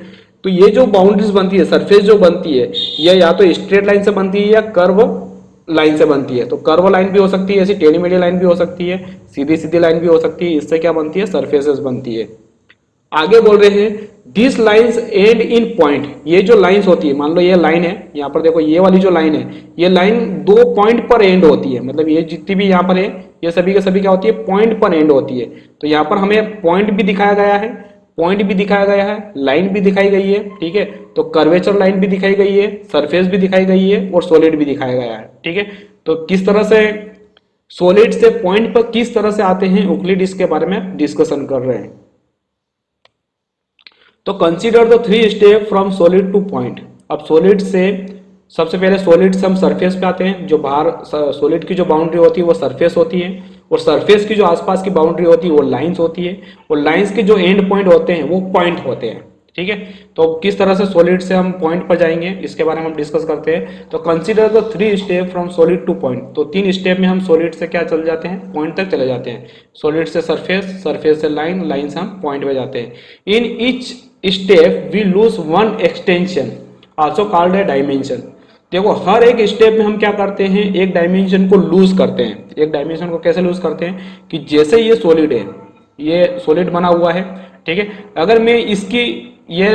A: तो ये जो बाउंड्रीज बनती है, सरफेस जो बनती है, ये या तो स्ट्रेट लाइन से बनती है या कर्व लाइन से बनती है। तो कर्व लाइन भी हो सकती है, ऐसी टेढ़ी मेढ़ी लाइन भी हो सकती है, सीधी सीधी लाइन भी हो सकती है। इससे क्या बनती है, सरफेसेस बनती है। आगे बोल रहे हैं this lines and in point. ये जो लाइंस होती है, मान लो ये लाइन है, यहाँ पर देखो ये वाली जो लाइन है, ये लाइन दो पॉइंट पर एंड होती है। मतलब ये जितनी भी यहाँ पर है, ये सभी के सभी क्या होती है, पॉइंट पर एंड होती है। तो यहाँ पर हमें पॉइंट भी दिखाया गया है, पॉइंट भी दिखाया गया है, लाइन भी दिखाई गई है, ठीक है। तो कर्वेचर लाइन भी दिखाई गई है, सरफेस भी दिखाई गई है और सॉलिड भी दिखाया गया है, ठीक है। तो किस तरह से सॉलिड से पॉइंट पर किस तरह से आते हैं, यूक्लिड इसके बारे में डिस्कशन कर रहे हैं। तो consider the 3 step from solid two point. अब सॉलिड से सबसे पहले सॉलिड से हम सरफेस पे आते हैं। जो बाहर सॉलिड की जो बाउंड्री होती है वो सरफेस होती है, और सरफेस की जो आसपास की बाउंड्री होती है वो लाइंस होती है, और लाइंस के जो एंड पॉइंट होते हैं वो पॉइंट होते हैं, ठीक है। तो किस तरह से सॉलिड से हम पॉइंट पर जाएंगे इसके बारे में हम डिस्कस करते हैं। तो consider the 3 step from solid two point. तो 3 स्टेप में हम सॉलिड से क्या चल जाते हैं, पॉइंट तक चले जाते हैं। सॉलिड से सरफेस, सरफेस से लाइन, लाइन से हम पॉइंट पे जाते हैं। In each step we lose one extension also called a dimension. देखो हर एक स्टेप में हम क्या करते हैं, एक डायमेंशन को लूज करते हैं। एक डायमेंशन को कैसे लूज करते हैं कि जैसे ये सॉलिड है, ये सॉलिड बना हुआ है, ठीक है। अगर मैं इसकी, ये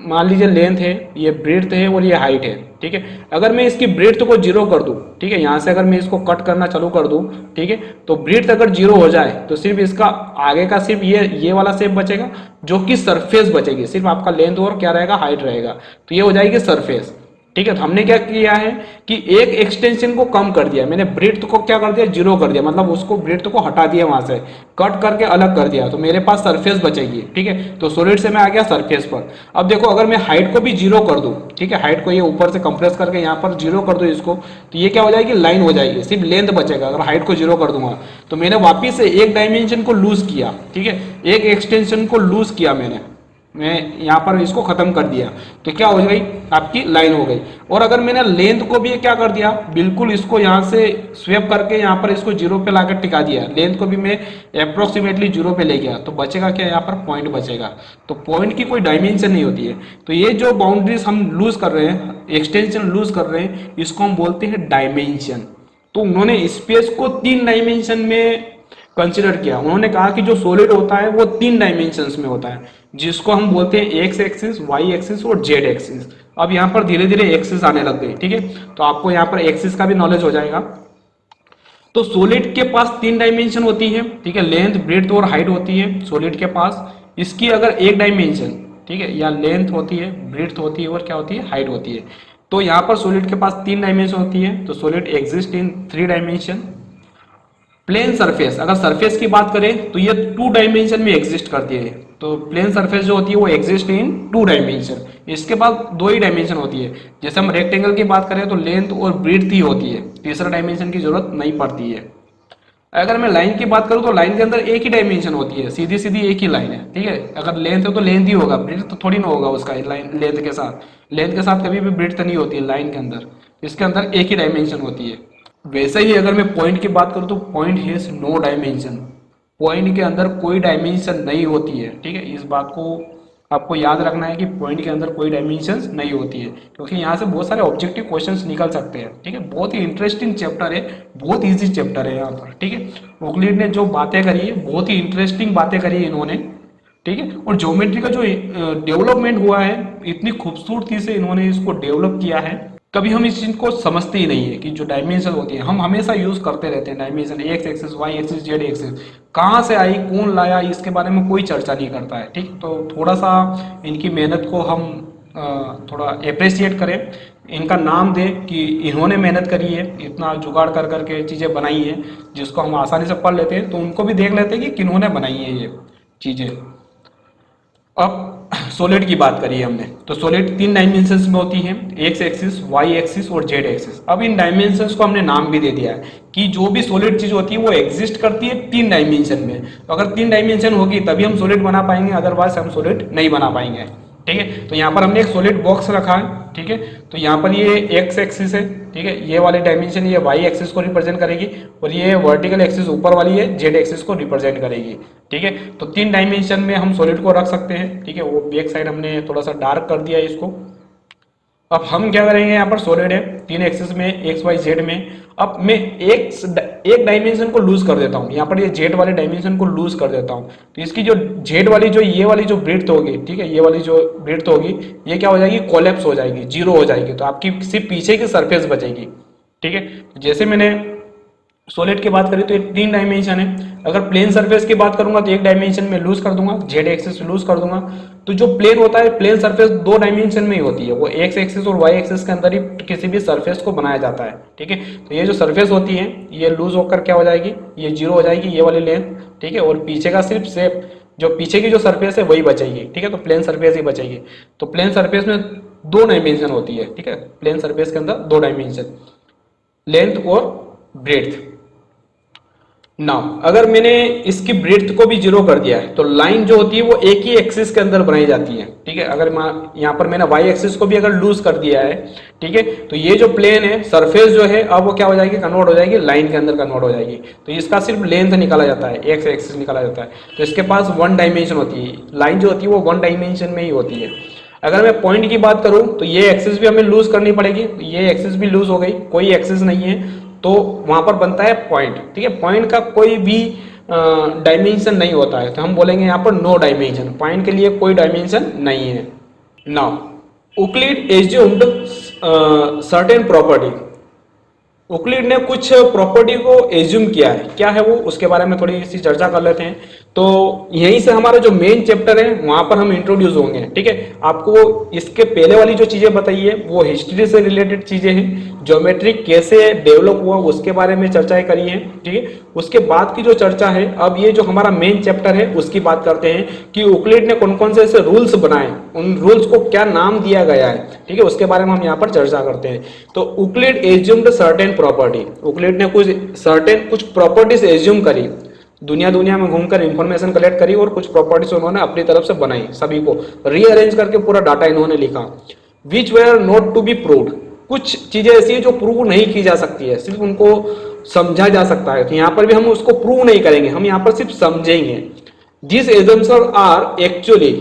A: मान लीजिए लेंथ है, ये ब्रेड्थ है और ये हाइट है, ठीक है। अगर मैं इसकी ब्रेड्थ को 0 कर दूं, ठीक है, यहाँ से अगर मैं इसको कट करना चालू कर दूं, ठीक है, तो ब्रेड्थ अगर 0 हो जाए तो सिर्फ इसका आगे का सिर्फ ये वाला शेप बचेगा जो कि सरफेस बचेगी। सिर्फ आपका लेंथ और क्या रहेगा, हाइट रहेगा। तो ये हो जाएगी सरफेस, ठीक है। तो हमने क्या किया है कि एक एक्सटेंशन को कम कर दिया, मैंने ब्रेड्थ को क्या कर दिया, 0 कर दिया, मतलब उसको ब्रेड्थ को हटा दिया, वहां से कट करके अलग कर दिया, तो मेरे पास सरफेस बचेगी, ठीक है। तो सॉलिड से मैं आ गया सरफेस पर। अब देखो अगर मैं हाइट को भी 0 कर दूं, ठीक है, हाइट को ये ऊपर से कंप्रेस करके यहाँ पर 0 कर दूं इसको, तो ये क्या हो जाएगी, लाइन हो जाएगी, सिर्फ लेंथ बचेगा। अगर हाइट को 0 कर दूंगा तो मैंने वापिस से एक डायमेंशन को लूज किया, ठीक है, एक एक्सटेंशन को लूज किया, मैं यहाँ पर इसको खत्म कर दिया, तो क्या हो गई, आपकी लाइन हो गई। और अगर मैंने लेंथ को भी क्या कर दिया, बिल्कुल इसको यहाँ से स्वेप करके यहाँ पर इसको 0 पे लाकर टिका दिया, लेंथ को भी मैं अप्रोक्सीमेटली 0 पे ले गया, तो बचेगा क्या, यहाँ पर पॉइंट बचेगा। तो पॉइंट की कोई डायमेंशन नहीं होती है। तो ये जो बाउंड्रीज हम लूज कर रहे हैं, एक्सटेंशन लूज कर रहे हैं, इसको हम बोलते हैं डायमेंशन। तो उन्होंने स्पेस को 3 डायमेंशन में कंसिडर किया। उन्होंने कहा कि जो सॉलिड होता है वो 3 डायमेंशंस में होता है, जिसको हम बोलते हैं एक्स एक्सिस, वाई एक्सिस और जेड एक्सिस। अब यहाँ पर धीरे धीरे एक्सिस आने लग गई, ठीक है, तो आपको यहाँ पर एक्सिस का भी नॉलेज हो जाएगा। तो सॉलिड के पास 3 डायमेंशन होती है, ठीक है, लेंथ, ब्रेड्थ और हाइट होती है सॉलिड के पास। इसकी अगर एक डायमेंशन, ठीक है, या लेंथ होती है, ब्रेड्थ होती है और क्या होती है, हाइट होती है। तो यहाँ पर सॉलिड के पास 3 डायमेंशन होती है। तो solid exist in 3 dimension. Plane surface, अगर सरफेस की बात करें तो ये 2 डायमेंशन में एग्जिस्ट करती है। तो प्लेन सरफेस जो होती है वो एग्जिस्ट इन 2 डायमेंशन। इसके बाद 2 ही डायमेंशन होती है। जैसे हम रेक्टेंगल की बात करें तो लेंथ और ब्रेड्थ ही होती है, तीसरा डायमेंशन की जरूरत नहीं पड़ती है। अगर मैं लाइन की बात करूं तो लाइन के अंदर एक ही डायमेंशन होती है, सीधी सीधी एक ही लाइन है, ठीक है। अगर लेंथ है तो लेंथ ही होगा, ब्रेड्थ तो थोड़ी ना होगा उसका, लाइन लेंथ के साथ, लेंथ के साथ कभी भी ब्रेड्थ नहीं होती है लाइन के अंदर, इसके अंदर एक ही डायमेंशन होती है। वैसे ही अगर मैं पॉइंट की बात करूं तो point has no dimension. Point के अंदर कोई डायमेंशन नहीं होती है, ठीक है। इस बात को आपको याद रखना है कि पॉइंट के अंदर कोई डायमेंशन नहीं होती है, क्योंकि यहाँ से बहुत सारे ऑब्जेक्टिव क्वेश्चंस निकल सकते हैं, ठीक है। बहुत ही इंटरेस्टिंग चैप्टर है, बहुत इजी चैप्टर है यहाँ पर, ठीक है। यूक्लिड ने जो बातें करी है, बहुत ही इंटरेस्टिंग बातें करी है इन्होंने, ठीक है। और ज्योमेट्री का जो डेवलपमेंट हुआ है, इतनी खूबसूरती से इन्होंने इसको डेवलप किया है, कभी हम इस चीज को समझते ही नहीं है कि जो डायमेंशन होती है हम हमेशा यूज करते रहते हैं। Dimension X axis, Y axis, Z axis कहाँ से आई, कौन लाया, इसके बारे में कोई चर्चा नहीं करता है, ठीक। तो थोड़ा सा इनकी मेहनत को हम थोड़ा अप्रिशिएट करें, इनका नाम दें कि इन्होंने मेहनत करी है, इतना जुगाड़ कर करके चीज़ें बनाई हैं जिसको हम आसानी से पढ़ लेते हैं। तो उनको भी देख लेते हैं कि किन्होंने बनाई है ये चीज़ें। अब सॉलिड की बात करी हमने, तो सॉलिड 3 डायमेंशंस में होती है, एक्स एक्सिस, वाई एक्सिस और जेड एक्सिस। अब इन डायमेंशंस को हमने नाम भी दे दिया है कि जो भी सॉलिड चीज होती है वो एग्जिस्ट करती है 3 डायमेंशन में। तो अगर 3 डायमेंशन होगी तभी हम सॉलिड बना पाएंगे, अदरवाइज हम सॉलिड नहीं बना पाएंगे। ठीक है, तो यहाँ पर हमने एक सॉलिड बॉक्स रखा है। ठीक है, तो यहाँ पर ये एक्स एक्सिस है। ठीक है, ये वाली डायमेंशन ये वाई एक्सिस को रिप्रेजेंट करेगी और ये वर्टिकल एक्सिस ऊपर वाली है जेड एक्सिस को रिप्रेजेंट करेगी। ठीक है, तो 3 डायमेंशन में हम सॉलिड को रख सकते हैं। ठीक है, वो बैक साइड हमने थोड़ा सा डार्क कर दिया है इसको। अब हम क्या करेंगे, यहाँ पर सॉलिड है 3 एक्सिस में एक्स वाई जेड में। अब मैं एक डायमेंशन को लूज कर देता हूँ, यहाँ पर ये जेड वाले डायमेंशन को लूज कर देता हूँ। तो इसकी जो जेड वाली जो ये वाली जो ब्रेड्थ होगी, ठीक है, ये वाली जो ब्रेड्थ होगी ये क्या हो जाएगी, कोलैप्स हो जाएगी, जीरो हो जाएगी। तो आपकी सिर्फ पीछे की सरफेस बचेगी। ठीक है, जैसे मैंने सॉलिड की बात करें तो ये 3 डायमेंशन है। अगर प्लेन सरफेस की बात करूंगा तो 1 डायमेंशन में लूज कर दूंगा, जेड एक्सिस लूज कर दूंगा। तो जो प्लेन होता है, प्लेन सरफेस 2 डायमेंशन में ही होती है, वो एक्स एक्सिस और वाई एक्सिस के अंदर ही किसी भी सरफेस को बनाया जाता है। ठीक है, तो ये जो सरफेस होती है ये लूज होकर क्या हो जाएगी, ये जीरो हो जाएगी, ये वाली लेंथ। ठीक है, और पीछे का सिर्फ शेप, जो पीछे की जो सरफेस है वही बचेगी। ठीक है, तो प्लेन सरफेस ही बचेगी। तो प्लेन सरफेस में 2 डायमेंशन होती है। ठीक है, प्लेन सरफेस के अंदर 2 डायमेंशन, लेंथ और ब्रेड्थ। नाउ अगर मैंने इसकी ब्रेड्थ को भी जीरो कर दिया है तो लाइन जो होती है वो एक ही एक्सिस के अंदर बनाई जाती है। ठीक है, अगर यहाँ पर मैंने वाई एक्सिस को भी अगर लूज कर दिया है, ठीक है, तो ये जो प्लेन है, सरफेस जो है, अब वो क्या हो जाएगी, कन्वर्ट हो जाएगी लाइन के अंदर कन्वर्ट हो जाएगी। तो इसका सिर्फ लेंथ निकाला जाता है, एक्स एक्सिस निकाला जाता है। तो इसके पास 1 डायमेंशन होती है, लाइन जो होती है वो 1 डायमेंशन में ही होती है। अगर मैं पॉइंट की बात करूं तो ये एक्सिस भी हमें लूज करनी पड़ेगी, ये एक्सिस भी लूज हो गई, कोई एक्सिस नहीं है, तो वहां पर बनता है पॉइंट। ठीक है, पॉइंट का कोई भी डायमेंशन नहीं होता है, तो हम बोलेंगे यहाँ पर नो डायमेंशन, पॉइंट के लिए कोई डायमेंशन नहीं है। Now Euclid assumed certain property, Euclid ने कुछ प्रॉपर्टी को एज्यूम किया है, क्या है वो, उसके बारे में थोड़ी सी चर्चा कर लेते हैं। तो यहीं से हमारा जो मेन चैप्टर है वहां पर हम इंट्रोड्यूस होंगे। ठीक है, आपको इसके पहले वाली जो चीजें बताई है वो हिस्ट्री से रिलेटेड चीजें हैं, ज्योमेट्री कैसे डेवलप हुआ उसके बारे में चर्चाएं करी है। ठीक है, उसके बाद की जो चर्चा है, अब ये जो हमारा मेन चैप्टर है उसकी बात करते हैं कि यूक्लिड ने कौन कौन से ऐसे रूल्स बनाए, उन रूल्स को क्या नाम दिया गया है। ठीक है, उसके बारे में हम यहाँ पर चर्चा करते हैं। तो Euclid assumed certain property, Euclid ने कुछ प्रॉपर्टीज एज्यूम करी, दुनिया में घूमकर इंफॉर्मेशन कलेक्ट करी और कुछ प्रॉपर्टीज उन्होंने अपनी तरफ से बनाई, सभी को रीअरेंज करके पूरा डाटा इन्होंने लिखा। Which were not to be proved, कुछ चीजें ऐसी है जो प्रूव नहीं की जा सकती है, सिर्फ उनको समझा जा सकता है। तो यहाँ पर भी हम उसको प्रूव नहीं करेंगे, हम यहाँ पर सिर्फ समझेंगे। This assumption are actually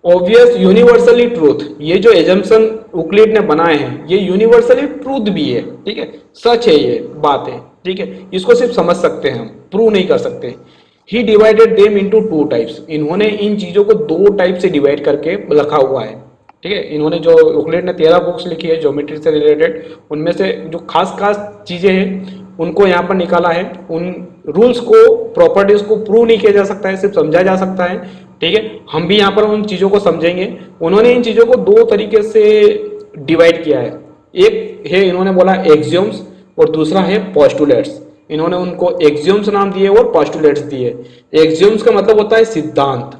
A: obvious universally truth, ये जो एजम्पशन यूक्लिड ने बनाए हैं ये यूनिवर्सली ट्रूथ भी है। ठीक है, सच है, ये बात है। ठीक है, इसको सिर्फ समझ सकते हैं, हम प्रूव नहीं कर सकते। ही डिवाइडेड देम इनटू 2 टाइप्स, इन्होंने इन चीजों को 2 टाइप से डिवाइड करके रखा हुआ है। ठीक है, इन्होंने जो यूक्लिड ने 13 बुक्स लिखी है ज्योमेट्री से रिलेटेड, उनमें से जो खास चीजें हैं उनको यहाँ पर निकाला है। उन रूल्स को, प्रॉपर्टीज को प्रूव नहीं किया जा सकता है, सिर्फ समझा जा सकता है। ठीक है, हम भी यहाँ पर उन चीजों को समझेंगे। उन्होंने इन चीजों को 2 तरीके से डिवाइड किया है, एक है इन्होंने बोला एक्सियोम्स और दूसरा है पोस्टुलेट्स। इन्होंने उनको एक्सियोम्स नाम दिए और पोस्टुलेट्स दिए। एक्सियोम्स का मतलब होता है सिद्धांत,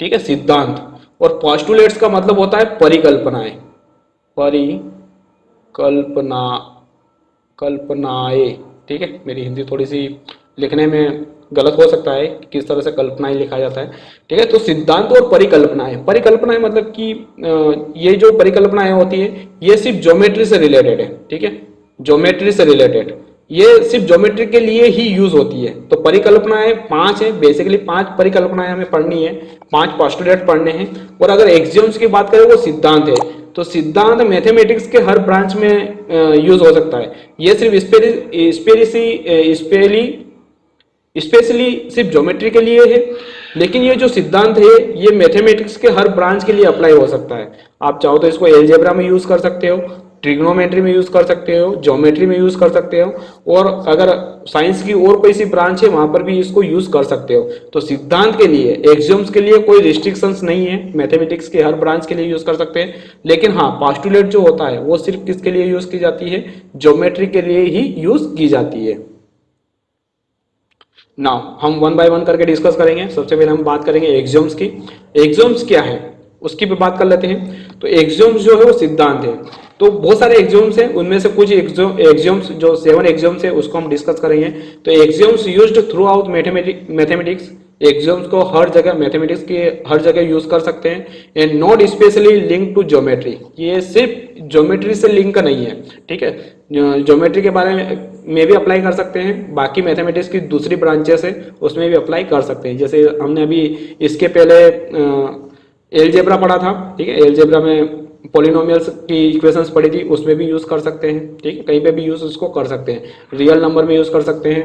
A: ठीक है, सिद्धांत, और पोस्टुलेट्स का मतलब होता है परिकल्पनाएं, कल्पनाएं। ठीक है, मेरी हिंदी थोड़ी सी लिखने में गलत हो सकता है, किस तरह से कल्पनाएं लिखा जाता है। ठीक है, तो सिद्धांत और परिकल्पनाएं मतलब कि ये जो परिकल्पनाएं होती है ये सिर्फ ज्योमेट्री से रिलेटेड है। ठीक है, ज्योमेट्री से रिलेटेड, ये सिर्फ ज्योमेट्री के लिए ही यूज होती है। तो परिकल्पनाएं 5 है, बेसिकली 5 परिकल्पनाएं हमें पढ़नी है, 5 पोस्टुलेट पढ़ने हैं। और अगर एक्सियोम्स की बात करें वो सिद्धांत है, तो सिद्धांत मैथमेटिक्स के हर ब्रांच में यूज हो सकता है। ये सिर्फ स्पेशली सिर्फ ज्योमेट्री के लिए है, लेकिन ये जो सिद्धांत है ये मैथमेटिक्स के हर ब्रांच के लिए अप्लाई हो सकता है। आप चाहो तो इसको एलजेब्रा में यूज कर सकते हो, ट्रिग्नोमेट्री में यूज कर सकते हो, ज्योमेट्री में यूज कर सकते हो, और अगर साइंस की और कोई सी ब्रांच है वहां पर भी इसको यूज कर सकते हो। तो सिद्धांत के लिए, एक्सियोम्स के लिए कोई रिस्ट्रिक्शंस नहीं है, मैथमेटिक्स के हर ब्रांच के लिए यूज कर सकते हैं। लेकिन हाँ, पोस्टुलेट जो होता है वो सिर्फ किसके लिए यूज की जाती है, ज्योमेट्री के लिए ही यूज की जाती है। नाउ हम 1 बाय 1 करके डिस्कस करेंगे। सबसे पहले हम बात करेंगे एक्सियोम्स की। एक्सियोम्स क्या है उसकी पे बात कर लेते हैं। तो एक्सियोम्स जो है वो सिद्धांत है। तो बहुत सारे एग्जाम्स हैं, उनमें से कुछ एग्जाम्स जो 7 एग्जाम्स है उसको हम डिस्कस करेंगे। तो exams used through out mathematics, exams को हर जगह मैथमेटिक्स के हर जगह यूज कर सकते हैं। And not specially link to geometry, ये सिर्फ ज्योमेट्री से लिंक नहीं है, ठीक है। ज्योमेट्री के बारे में भी अप्लाई कर सकते हैं, बाकी मैथमेटिक्स की दूसरी ब्रांचेस है उसमें भी अप्लाई कर सकते हैं। जैसे हमने अभी इसके पहले एलजेब्रा पढ़ा था, ठीक है, एलजेब्रा में पॉलिनोमियल्स की इक्वेशंस पढ़ी थी, उसमें भी यूज कर सकते हैं, ठीक है, कहीं पे भी यूज उसको कर सकते हैं। रियल नंबर में यूज कर सकते हैं,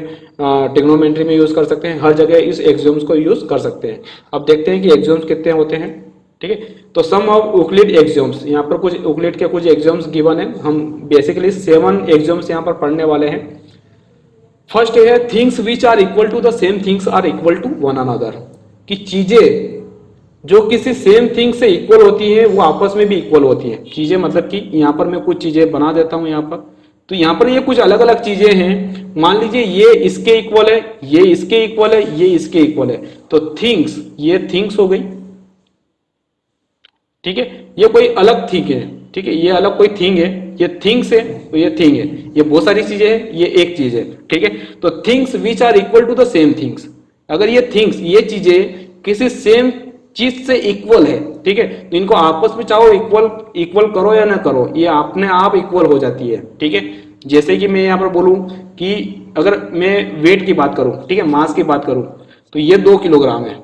A: ट्रिग्नोमेट्री में यूज कर सकते हैं, हर जगह इस एग्जाम्स को यूज कर सकते हैं। अब देखते हैं कि एग्जाम्स कितने होते हैं, ठीक है। तो सम ऑफ यूक्लिड एग्जाम्स, यहाँ पर कुछ यूक्लिड के कुछ एग्जाम्स गिवन है, हम बेसिकली 7 एग्जाम्स यहाँ पर पढ़ने वाले हैं। फर्स्ट है things which are equal to the same things are equal to one another, कि चीजें जो किसी सेम थिंग से इक्वल होती है वो आपस में भी इक्वल होती है। चीजें मतलब कि यहाँ पर मैं कुछ चीजें बना देता हूँ यहाँ पर, तो यहाँ पर ये कुछ अलग अलग चीजें हैं। मान लीजिए ये इसके इक्वल है, ये इसके इक्वल है, ये इसके इक्वल है, तो थिंग्स, ये थिंग्स हो गई, ठीक है। ये कोई अलग थिंग है, ठीक है, ये अलग कोई थिंग है, ये थिंग्स है, तो ये थिंग है, ये बहुत सारी चीजें हैं, ये एक चीज है, ठीक है। तो things which are equal to the same things, अगर ये थिंग्स, ये चीजें किसी सेम चीज से इक्वल है, ठीक है, तो इनको आपस में चाहो इक्वल इक्वल करो या ना करो, ये अपने आप इक्वल हो जाती है, ठीक है। जैसे कि मैं यहाँ पर बोलूं कि अगर मैं वेट की बात करूं, ठीक है, मास की बात करूं, तो ये 2 किलोग्राम है,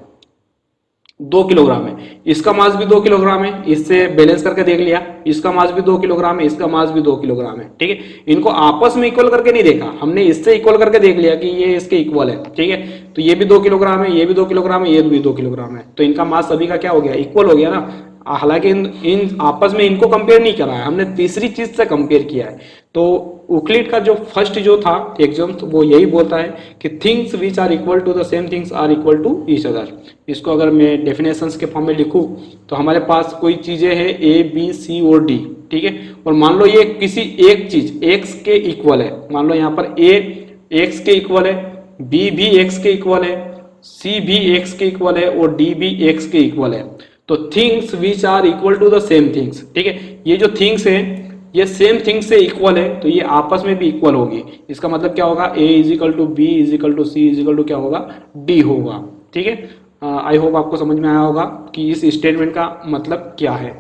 A: 2 किलोग्राम है, इसका मास भी 2 किलोग्राम है, इससे बैलेंस करके देख लिया, इसका मास भी 2 किलोग्राम है, इसका मास भी 2 किलोग्राम है, ठीक है। इनको आपस में इक्वल करके नहीं देखा हमने, इससे इक्वल करके देख लिया कि ये इसके इक्वल है, ठीक है। तो ये भी 2 किलोग्राम है, ये भी 2 किलोग्राम है, ये भी 2 किलोग्राम है, तो इनका मास सभी का क्या हो गया, इक्वल हो गया ना। हालांकि इन आपस में इनको कंपेयर नहीं करा है हमने, तीसरी चीज से कंपेयर किया है। तो यूक्लिड का जो फर्स्ट जो था एग्जाम, तो वो यही बोलता है कि things which are equal to the same things are equal to each other. इसको अगर मैं डेफिनेशंस के फॉर्म में लिखूं तो हमारे पास कोई चीजें हैं ए बी सी और डी, ठीक है, और मान लो ये किसी एक चीज एक्स के इक्वल है, मान लो यहाँ पर ए एक्स के इक्वल है, बी भी एक्स के इक्वल है, सी भी एक्स के इक्वल है और डी भी एक्स के इक्वल है। तो things which are equal to the same things, ठीक है, ये जो थिंग्स है ये सेम थिंग्स से इक्वल है, तो ये आपस में भी इक्वल होगी। इसका मतलब क्या होगा, A is equal to B is equal to C is equal to क्या होगा, डी होगा, ठीक है। आई होप आपको समझ में आया होगा कि इस स्टेटमेंट का मतलब क्या है,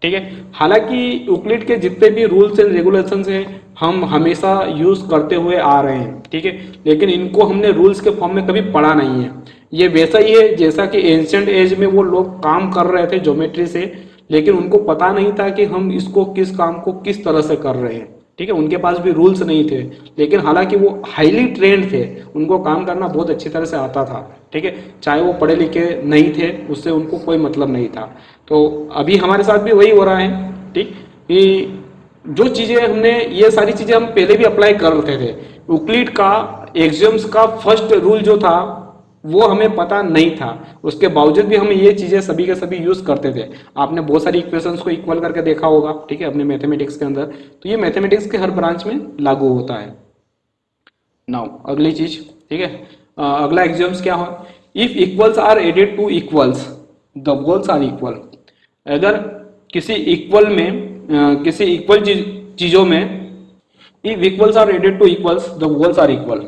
A: ठीक है। हालांकि यूक्लिड के जितने भी रूल्स एंड रेगुलेशंस हैं हम हमेशा यूज करते हुए आ रहे हैं, ठीक है, लेकिन इनको हमने रूल्स के फॉर्म में कभी पढ़ा नहीं है। ये वैसा ही है जैसा कि एंशिएंट एज में वो लोग काम कर रहे थे ज्योमेट्री से, लेकिन उनको पता नहीं था कि हम इसको किस काम को किस तरह से कर रहे हैं, ठीक है, उनके पास भी रूल्स नहीं थे, लेकिन हालांकि वो हाईली ट्रेंड थे, उनको काम करना बहुत अच्छी तरह से आता था, ठीक है, चाहे वो पढ़े लिखे नहीं थे उससे उनको कोई मतलब नहीं था। तो अभी हमारे साथ भी वही हो रहा है, ठीक, कि जो चीज़ें हमने, ये सारी चीज़ें हम पहले भी अप्लाई कर रहे थे। यूक्लिड का एग्जाम्स का फर्स्ट रूल जो था वो हमें पता नहीं था, उसके बावजूद भी हम ये चीजें सभी के सभी यूज करते थे। आपने बहुत सारी इक्वेशंस को इक्वल करके देखा होगा, ठीक है, अपने मैथमेटिक्स के अंदर, तो ये मैथमेटिक्स के हर ब्रांच में लागू होता है। नाउ अगली चीज, ठीक है, अगला एग्जाम्स क्या हो, if equals are added to equals the wholes are equal. अगर किसी इक्वल में किसी इक्वल चीजों में if equals are added to equals the wholes are equal,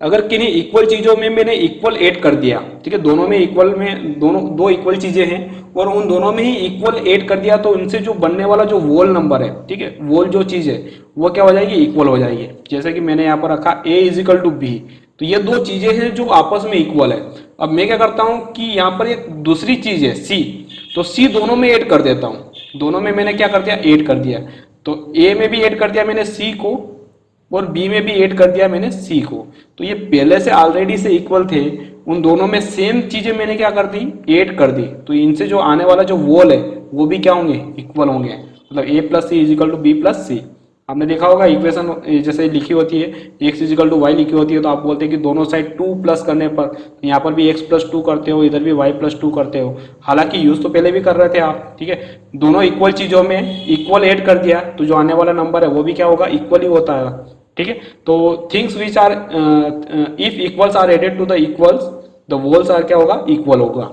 A: अगर किन्हीं इक्वल चीजों में मैंने इक्वल ऐड कर दिया, ठीक है, दोनों में इक्वल में दोनों दो इक्वल चीजें हैं और उन दोनों में ही इक्वल ऐड कर दिया, तो इनसे जो बनने वाला जो वोल नंबर है, ठीक है, वोल जो चीज है वो क्या हो जाएगी, इक्वल हो जाएगी। जैसे कि मैंने यहाँ पर रखा ए इज इक्वल टू बी, तो ये दो चीजें हैं जो आपस में इक्वल है। अब मैं क्या करता हूँ कि यहाँ पर एक दूसरी चीज है सी, तो सी दोनों में ऐड कर देता हूँ, दोनों में मैंने क्या कर दिया, ऐड कर दिया, तो ए में भी ऐड कर दिया मैंने सी को और बी में भी ऐड कर दिया मैंने सी को, तो ये पहले से ऑलरेडी से इक्वल थे, उन दोनों में सेम चीजें मैंने क्या कर दी, ऐड कर दी, तो इनसे जो आने वाला जो वोल है वो भी क्या होंगे, इक्वल होंगे। मतलब A plus C is equal to B plus C. आपने देखा होगा इक्वेशन जैसे लिखी होती है X is equal to Y लिखी होती है, तो आप बोलते हैं कि दोनों साइड 2 प्लस करने पर, यहाँ पर भी एक्स प्लस 2 करते हो, इधर भी वाई प्लस 2 करते हो, हालांकि यूज तो पहले भी कर रहे थे आप, ठीक है, दोनों इक्वल चीजों में इक्वल ऐड कर दिया तो जो आने वाला नंबर है वो भी क्या होगा, इक्वल ही होता है, ठीक है। तो things which are if equals are added to the equals the wholes are क्या होगा, इक्वल होगा।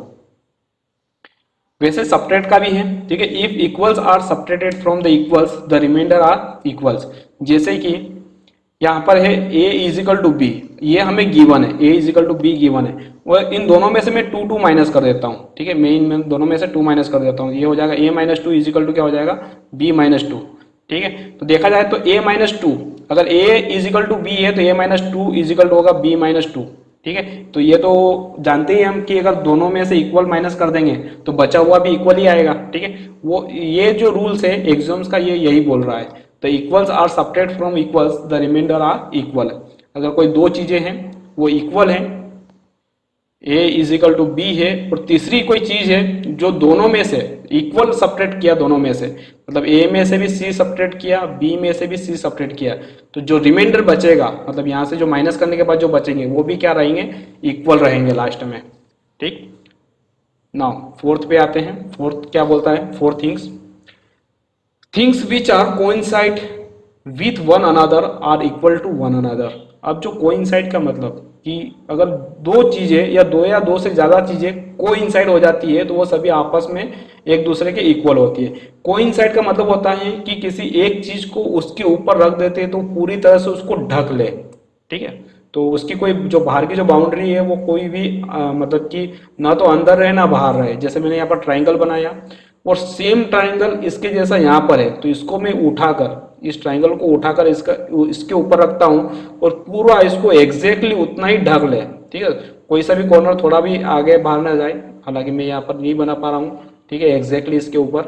A: वैसे सब्ट्रैक्ट का भी है, ठीक है। If equals are subtracted from the equals the remainder are equals. जैसे कि यहाँ पर है a is equal to B, ये हमें गिवन है, a is equal to B given है, और इन दोनों में से मैं टू माइनस कर देता हूँ, ठीक है। मैं इन दोनों में से 2 माइनस कर देता हूँ, ये हो जाएगा a minus two is equal to क्या हो जाएगा, b माइनस टू, ठीक है। तो देखा जाए तो a माइनस टू, अगर a is equal to B है तो a minus two is equal to होगा b माइनस टू, ठीक है। तो ये तो जानते ही हम कि अगर दोनों में से इक्वल माइनस कर देंगे तो बचा हुआ भी इक्वल ही आएगा, ठीक है। वो ये जो रूल्स है एग्जाम्स का ये यही बोल रहा है। तो equals are subtract from equals the remainder are equal. अगर कोई दो चीजें हैं वो इक्वल है, a is equal to B है, और तीसरी कोई चीज है जो दोनों में से इक्वल सब्ट्रैक्ट किया, दोनों में से मतलब a में से भी c सब्ट्रैक्ट किया, b में से भी c सब्ट्रैक्ट किया, तो जो रिमाइंडर बचेगा मतलब यहाँ से जो माइनस करने के बाद जो बचेंगे वो भी क्या रहेंगे, इक्वल रहेंगे लास्ट में, ठीक। नाउ फोर्थ पे आते हैं। फोर्थ क्या बोलता है, fourth things which are coincide with one another are equal to one another. अब जो कोइंसाइड का मतलब कि अगर दो चीजें या दो से ज्यादा चीजें कोइंसाइड हो जाती है तो वो सभी आपस में एक दूसरे के इक्वल होती है। कोइंसाइड का मतलब होता है कि किसी एक चीज को उसके ऊपर रख देते हैं तो पूरी तरह से उसको ढक ले, ठीक है। तो उसकी कोई जो बाहर की जो बाउंड्री है वो कोई भी मतलब कि ना तो अंदर रहे ना बाहर रहे। जैसे मैंने यहाँ पर ट्राइंगल बनाया और सेम ट्राइंगल इसके जैसा यहाँ पर है, तो इसको मैं उठाकर, इस ट्राइंगल को उठाकर इसके ऊपर रखता हूँ और पूरा इसको एग्जैक्टली उतना ही ढक ले, ठीक है। कोई सा भी कॉर्नर थोड़ा भी आगे बाहर ना जाए, हालांकि मैं यहाँ पर नहीं बना पा रहा हूँ, ठीक है, एग्जैक्टली इसके ऊपर,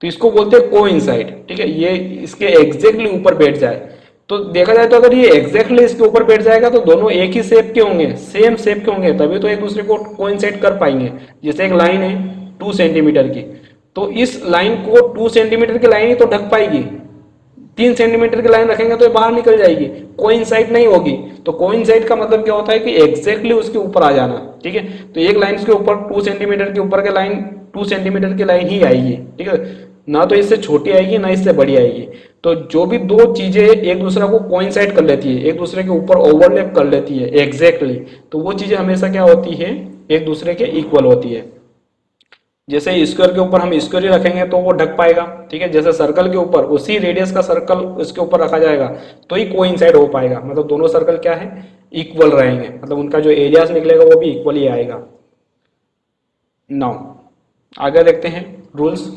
A: तो इसको बोलते हैं कोइंसाइड, ठीक है। ये इसके एग्जैक्टली ऊपर बैठ जाए तो देखा जाए तो अगर ये एग्जैक्टली इसके ऊपर बैठ जाएगा तो दोनों एक ही शेप के होंगे, सेम शेप के होंगे, तभी तो एक दूसरे को कोइंसाइड कर पाएंगे। जैसे एक लाइन है 2 सेंटीमीटर की, तो इस लाइन को 2 सेंटीमीटर की लाइन ही तो ढक पाएगी, 3 सेंटीमीटर की लाइन रखेंगे तो ये बाहर निकल जाएगी, कोइंसाइड नहीं होगी। तो कोइंसाइड का मतलब क्या होता है कि एग्जैक्टली उसके ऊपर आ जाना, ठीक है। तो एक लाइन के ऊपर 2 सेंटीमीटर के ऊपर के लाइन 2 सेंटीमीटर की लाइन ही आएगी, ठीक है, ना तो इससे छोटी आएगी ना इससे बड़ी आएगी। तो जो भी दो चीजें एक दूसरे को कोइंसाइड कर लेती है, एक दूसरे के ऊपर ओवरलैप कर लेती है एग्जैक्टली, तो वो चीजें हमेशा क्या होती है, एक दूसरे के इक्वल होती है। जैसे स्क्वायर के ऊपर हम स्क्वायर ही रखेंगे तो वो ढक पाएगा, ठीक है। जैसे सर्कल के ऊपर उसी रेडियस का सर्कल इसके ऊपर रखा जाएगा तो ही कोइंसाइड हो पाएगा, मतलब दोनों सर्कल क्या है, इक्वल रहेंगे, मतलब उनका जो एरियाज निकलेगा वो भी इक्वल ही आएगा। नाउ आगे देखते हैं रूल्स।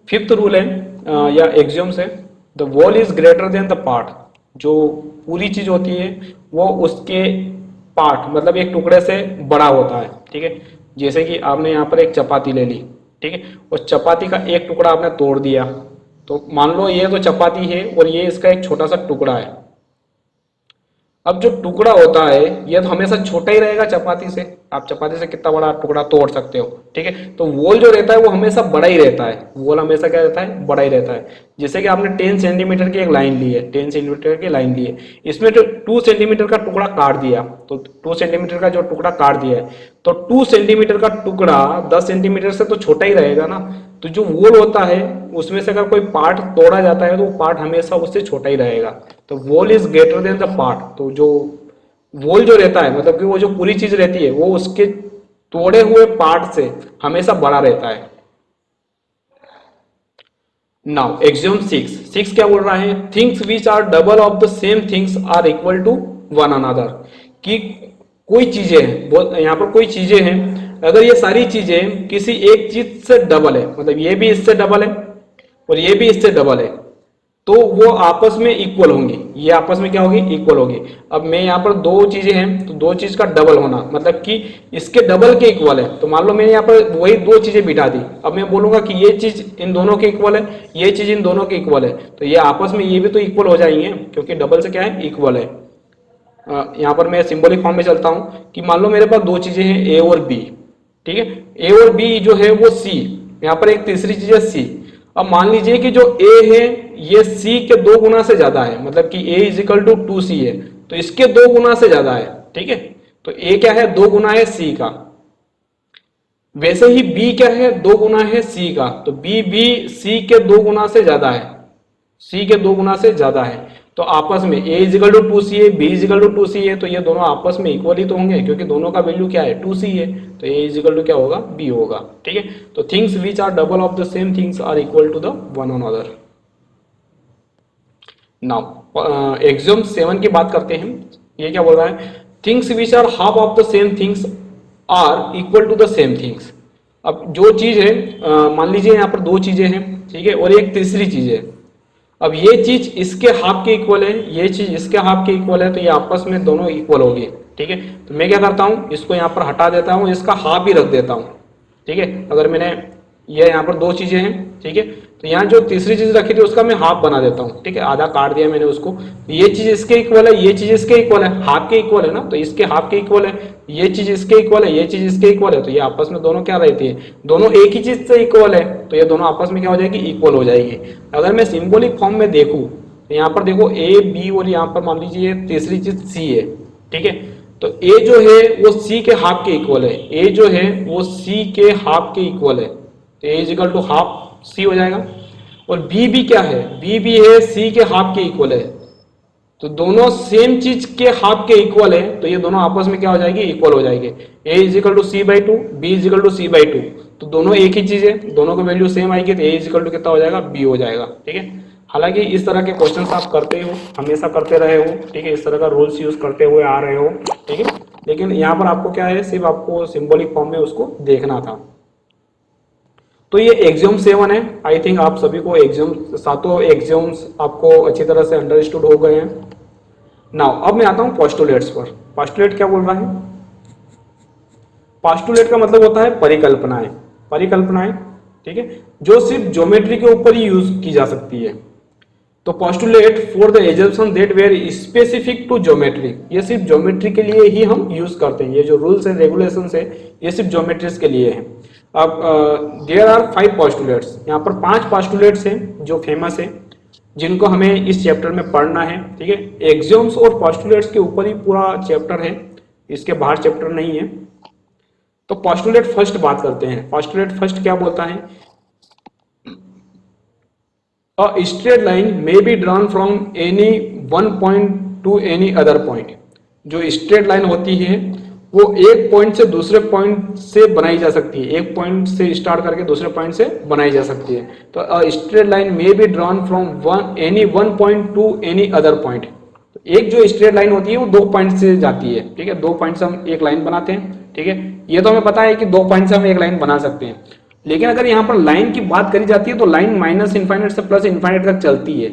A: फिफ्थ रूल है या एक्सियम्स है, the wall is greater than the part. जो पूरी चीज होती है वो उसके पार्ट मतलब एक टुकड़े से बड़ा होता है, ठीक है। जैसे कि आपने यहाँ पर एक चपाती ले ली, ठीक है, और चपाती का एक टुकड़ा आपने तोड़ दिया, तो मान लो ये तो चपाती है और ये इसका एक छोटा सा टुकड़ा है। अब जो टुकड़ा होता है ये तो हमेशा छोटा ही रहेगा चपाती से, आप चपाती से कितना बड़ा टुकड़ा तोड़ सकते हो, ठीक है। तो वॉल जो रहता है वो हमेशा बड़ा ही रहता है, वॉल हमेशा क्या रहता है, बड़ा ही रहता है। जैसे कि आपने 10 सेंटीमीटर की एक लाइन ली है, 10 सेंटीमीटर की लाइन ली है, इसमें जो 2 सेंटीमीटर का टुकड़ा काट दिया, तो 2 सेंटीमीटर का जो टुकड़ा काट दिया है तो 2 सेंटीमीटर का टुकड़ा 10 सेंटीमीटर से तो छोटा ही रहेगा ना। तो जो वॉल होता है उसमें से अगर कोई पार्ट तोड़ा जाता है तो वो पार्ट हमेशा उससे छोटा ही रहेगा। तो wall is greater than the part. तो जो वॉल जो रहता है मतलब कि वो जो पूरी चीज रहती है वो उसके तोड़े हुए पार्ट से हमेशा बड़ा रहता है। नाउ एक्सियम 6 क्या बोल रहा है, things which are double of the same things are equal to one another. कि कोई चीजें हैं, यहाँ पर कोई चीजें हैं, अगर ये सारी चीजें किसी एक चीज से डबल है, मतलब ये भी इससे डबल है और ये भी इससे डबल है, तो वो आपस में इक्वल होंगी, ये आपस में क्या होगी, इक्वल होगी। अब मैं यहाँ पर दो चीजें हैं तो दो चीज का डबल होना मतलब कि इसके डबल के इक्वल है। तो मान लो मैंने यहाँ पर वही दो चीजें बिठा दी, अब मैं बोलूंगा कि ये चीज इन दोनों के इक्वल है, ये चीज इन दोनों के इक्वल है, तो ये आपस में ये भी तो इक्वल हो जाएंगे क्योंकि डबल से क्या है, इक्वल है। यहाँ पर मैं सिंबलिक फॉर्म में चलता हूँ कि मान लो मेरे पास दो चीजें हैं ए और बी, ठीक है, ए और बी जो है वो सी, यहाँ पर एक तीसरी चीज है सी। अब मान लीजिए कि जो ए है ये सी के 2 गुना से ज्यादा है, मतलब कि ए इज इक्वल टू 2c है, तो इसके 2 गुना से ज्यादा है, ठीक है। तो ए क्या है, 2 गुना है सी का। वैसे ही बी क्या है, 2 गुना है सी का, तो बी भी सी के 2 गुना से ज्यादा है, सी के 2 गुना से ज्यादा है। तो आपस में a इजिकल टू 2c है, b इजिकल टू 2c है, तो ये दोनों आपस में इक्वल ही तो होंगे क्योंकि दोनों का वैल्यू क्या है 2c है, तो a इजिकल टू क्या होगा b होगा। ठीक है, तो things which are double of the same things are equal to the one another. Now exam 7 की बात करते हैं। ये क्या बोल रहा है, things which are half of the same things are equal to the same things. अब जो चीज है मान लीजिए यहाँ पर दो चीजें हैं, ठीक है, और एक तीसरी चीज है। अब ये चीज इसके हाफ के इक्वल है, ये चीज इसके हाफ के इक्वल है, तो ये आपस में दोनों इक्वल होगी। ठीक है, तो मैं क्या करता हूँ, इसको यहाँ पर हटा देता हूँ, इसका हाफ ही रख देता हूँ। ठीक है, अगर मैंने ये यहाँ पर दो चीजें हैं, ठीक है, तो यहाँ जो तीसरी चीज रखी थी उसका मैं हाफ बना देता हूँ। ठीक है, आधा काट दिया मैंने उसको, ये चीज इसके इक्वल है, ये चीज इसके इक्वल है, हाफ के इक्वल है ना, तो इसके हाफ के इक्वल है, ये चीज इसके इक्वल है, ये चीज इसके इक्वल है, तो ये आपस में दोनों क्या रहती है, दोनों एक ही चीज से इक्वल है, तो ये दोनों आपस में क्या हो जाएगी, इक्वल हो जाएगी। अगर मैं सिंबॉलिक फॉर्म में देखूं तो यहाँ पर देखो ए बी और यहाँ पर मान लीजिए तीसरी चीज सी है। ठीक है, तो ए जो है वो सी के हाफ के इक्वल है, ए जो है वो सी के हाफ के इक्वल है, तो A is equal to half C हो जाएगा। और बी भी क्या है, बी भी है सी के हाफ के इक्वल है, तो दोनों सेम चीज के हाफ के इक्वल है, तो ये दोनों आपस में क्या हो जाएगी, इक्वल हो जाएंगे। A is equal to C by two, B is equal to C by two, तो दोनों एक ही चीज है, दोनों का वैल्यू सेम आएगी, तो ए इज इक्वल टू कितना हो जाएगा, बी हो जाएगा। ठीक है, हालांकि इस तरह के क्वेश्चन आप करते हो, हमेशा करते रहे हो। ठीक है, इस तरह का रूल्स यूज करते हुए आ रहे हो। ठीक है, लेकिन यहाँ पर आपको क्या है, सिर्फ आपको सिंबॉलिक फॉर्म में उसको देखना था। तो ये एग्जाम 7 है। आई थिंक आप सभी को एग्जाम, सातों एग्जाम्स आपको अच्छी तरह से अंडरस्टूड हो गए हैं। नाउ अब मैं आता हूं पोस्टुलेट्स पर। पोस्टुलेट क्या बोल रहा है, पोस्टुलेट का मतलब होता है परिकल्पनाएं, परिकल्पनाएं। ठीक है, जो सिर्फ ज्योमेट्री के ऊपर ही यूज की जा सकती है। तो postulate for the assumption that were specific to geometry, ये सिर्फ ज्योमेट्री के लिए ही हम यूज करते हैं। ये जो रूल्स एंड रेगुलेशंस है ये सिर्फ ज्योमेट्रीज के लिए है। अब देयर आर 5 पोस्टुलेट्स, यहाँ पर 5 पोस्टुलेट्स हैं जो फेमस है, जिनको हमें इस चैप्टर में पढ़ना है। ठीक है, एक्सियोम्स और पोस्टुलेट्स के ऊपर ही पूरा चैप्टर है, इसके बाहर चैप्टर नहीं है। तो पोस्टुलेट फर्स्ट बात करते हैं। पोस्टुलेट फर्स्ट क्या बोलता है, अ straight line may be drawn from any one point two any other point. जो स्ट्रेट लाइन होती है वो एक पॉइंट से दूसरे पॉइंट से बनाई जा सकती है, एक पॉइंट से स्टार्ट करके दूसरे पॉइंट से बनाई जा सकती है। तो अ straight line may be drawn from any one point two any other point. एक जो स्ट्रेट लाइन होती है वो 2 पॉइंट से जाती है। ठीक है, 2 पॉइंट से हम एक लाइन बनाते हैं। ठीक है, ये तो हमें पता है कि 2 पॉइंट से हम एक लाइन बना सकते हैं, लेकिन अगर यहाँ पर लाइन की बात करी जाती है तो लाइन माइनस इनफाइनाइट से प्लस इनफाइनाइट तक चलती है।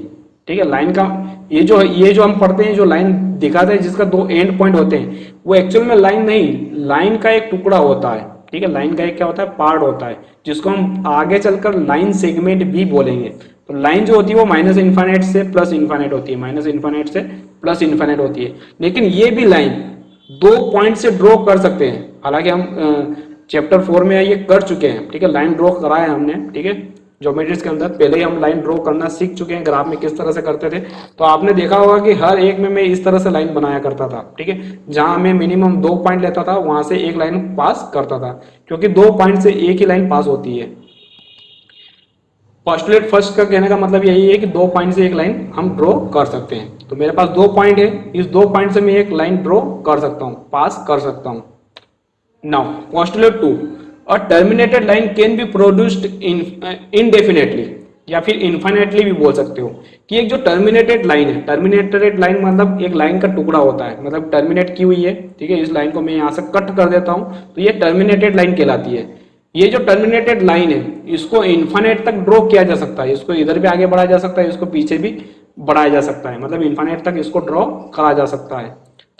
A: ठीक है, लाइन का ये जो हम पढ़ते हैं, जो लाइन दिखाते हैं जिसका 2 एंड पॉइंट होते हैं, वो एक्चुअल में लाइन नहीं, लाइन का एक टुकड़ा होता है। ठीक है, लाइन का एक क्या होता है, पार्ट होता है, जिसको हम आगे चलकर लाइन सेगमेंट भी बोलेंगे। तो लाइन जो होती है वो माइनस इनफाइनाइट से प्लस इनफाइनाइट होती है, माइनस इनफाइनाइट से प्लस इनफाइनाइट होती है। लेकिन ये भी लाइन 2 पॉइंट से ड्रॉ कर सकते हैं, हालांकि हम चैप्टर 4 में ये कर चुके हैं। ठीक है, लाइन ड्रॉ कराया हमने। ठीक है, ज्योमेट्रीज के अंदर पहले ही हम लाइन ड्रॉ करना सीख चुके हैं, ग्राफ में किस तरह से करते थे। तो आपने देखा होगा कि हर एक में मैं इस तरह से लाइन बनाया करता था। ठीक है, जहां मैं मिनिमम 2 पॉइंट लेता था वहां से एक लाइन पास करता था, क्योंकि 2 पॉइंट से एक ही लाइन पास होती है। पोस्टुलेट फर्स्ट का कहने का मतलब यही है कि 2 पॉइंट से एक लाइन हम ड्रॉ कर सकते हैं। तो मेरे पास 2 पॉइंट है, इस 2 पॉइंट से मैं एक लाइन ड्रॉ कर सकता हूँ, पास कर सकता हूँ। Now postulate 2, a terminated line can be produced indefinitely, या फिर इनफाइनेटली भी बोल सकते हो कि एक जो टर्मिनेटेड लाइन है, टर्मिनेटेड लाइन मतलब एक लाइन का टुकड़ा होता है, मतलब टर्मिनेट की हुई है। ठीक है, इस लाइन को मैं यहाँ से कट कर देता हूँ तो ये टर्मिनेटेड लाइन कहलाती है। ये जो टर्मिनेटेड लाइन है इसको इनफाइनेट तक ड्रॉ किया जा सकता है, इसको इधर भी आगे बढ़ाया जा सकता है, इसको पीछे भी बढ़ाया जा सकता है, मतलब इनफाइनेट तक इसको ड्रॉ करा जा सकता है।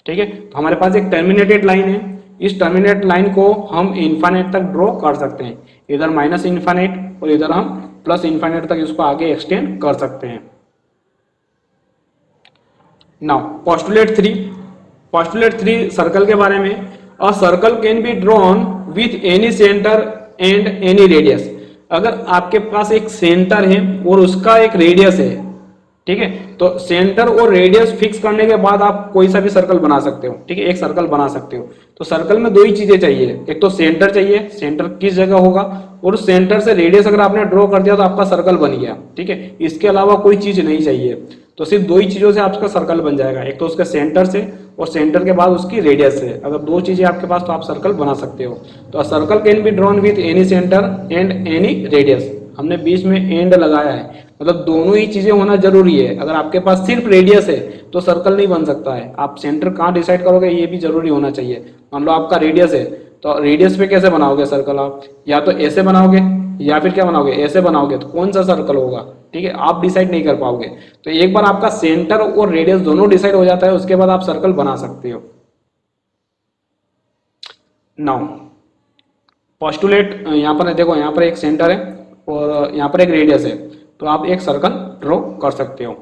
A: ठीक है, तो हमारे पास एक टर्मिनेटेड लाइन है, इस टर्मिनेट लाइन को हम इनफाइनाइट तक ड्रॉ कर सकते हैं, इधर माइनस इनफाइनाइट और इधर हम प्लस इनफाइनाइट तक इसको आगे एक्सटेंड कर सकते हैं। नाउ पोस्टुलेट 3, पोस्टुलेट 3 सर्कल के बारे में। A circle can be drawn with any centre and any radius. अगर आपके पास एक सेंटर है और उसका एक रेडियस है, ठीक है, तो सेंटर और रेडियस फिक्स करने के बाद आप कोई सा भी सर्कल बना सकते हो। ठीक है, एक सर्कल बना सकते हो। तो सर्कल में 2 ही चीजें चाहिए, एक तो सेंटर चाहिए, सेंटर किस जगह होगा, और सेंटर से रेडियस अगर आपने ड्रॉ कर दिया तो आपका सर्कल बन गया। ठीक है, इसके अलावा कोई चीज नहीं चाहिए। तो सिर्फ दो ही चीज़ों से आपका सर्कल बन जाएगा, एक तो उसके सेंटर से और सेंटर के बाद उसकी रेडियस से। अगर दो चीज़ें आपके पास तो आप सर्कल बना सकते हो। तो circle can be drawn with any centre and any radius. हमने बीच में एंड लगाया है, मतलब दोनों ही चीज़ें होना जरूरी है। अगर आपके पास सिर्फ रेडियस है तो सर्कल नहीं बन सकता है। आप सेंटर कहाँ डिसाइड करोगे ये भी जरूरी होना चाहिए। मान लो आपका रेडियस है, तो रेडियस पे कैसे बनाओगे सर्कल आप? या तो ऐसे बनाओगे या फिर क्या बनाओगे, ऐसे बनाओगे, तो कौन सा सर्कल होगा? ठीक है, आप डिसाइड नहीं कर पाओगे। तो एक बार आपका सेंटर और रेडियस दोनों डिसाइड हो जाता है, उसके बाद आप सर्कल बना सकते हो। नाउ पोस्टुलेट, यहाँ पर देखो, यहाँ पर एक सेंटर है और यहाँ पर एक रेडियस है, तो आप एक सर्कल ड्रॉ कर सकते हो।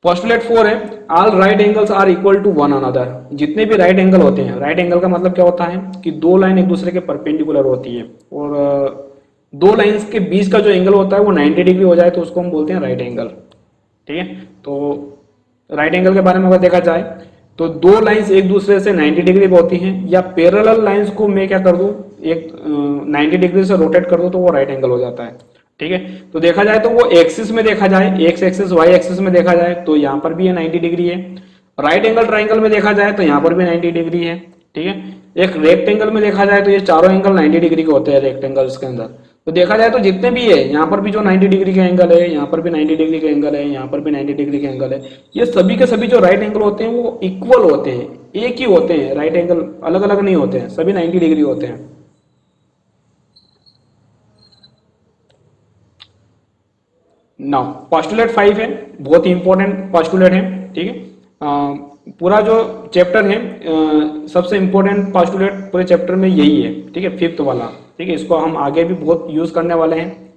A: पोस्टुलेट 4 है, all right angles are equal to one another. जितने भी राइट एंगल होते हैं, राइट एंगल का मतलब क्या होता है कि दो लाइन एक दूसरे के परपेंडिकुलर होती है और दो लाइंस के बीच का जो एंगल होता है वो 90 डिग्री हो जाए तो उसको हम बोलते हैं राइट एंगल। ठीक है, तो राइट एंगल के बारे में अगर देखा जाए तो दो लाइंस एक दूसरे से 90 डिग्री पे होती हैं, या पैरेलल लाइंस को मैं क्या कर दूं, एक 90 डिग्री से रोटेट कर दूं तो वो राइट एंगल हो जाता है। ठीक है, तो देखा जाए तो वो एक्सिस में देखा जाए, एक्स एक्सिस वाई एक्सिस में देखा जाए तो यहाँ पर भी ये 90 डिग्री है। राइट एंगल ट्राइंगल में देखा जाए तो यहाँ पर भी 90 डिग्री है। ठीक है, एक रेक्टेंगल में देखा जाए तो ये चारों एंगल 90 डिग्री के होते हैं रेक्टेंगल्स के अंदर। तो देखा जाए तो जितने भी है, यहाँ पर भी जो 90 डिग्री का एंगल है, यहाँ पर भी 90 डिग्री का एंगल है, यहाँ पर भी 90 डिग्री का एंगल है, ये सभी के सभी जो राइट एंगल होते हैं वो इक्वल होते हैं, एक ही होते हैं। राइट एंगल अलग अलग नहीं होते हैं, सभी 90 डिग्री होते हैं। नाउ पोस्टुलेट 5 है, बहुत ही इंपॉर्टेंट पोस्टुलेट है। ठीक है, पूरा जो चैप्टर है, सबसे इंपॉर्टेंट पोस्टुलेट पूरे चैप्टर में यही है। ठीक है, फिफ्थ वाला। ठीक है, इसको हम आगे भी बहुत यूज करने वाले हैं।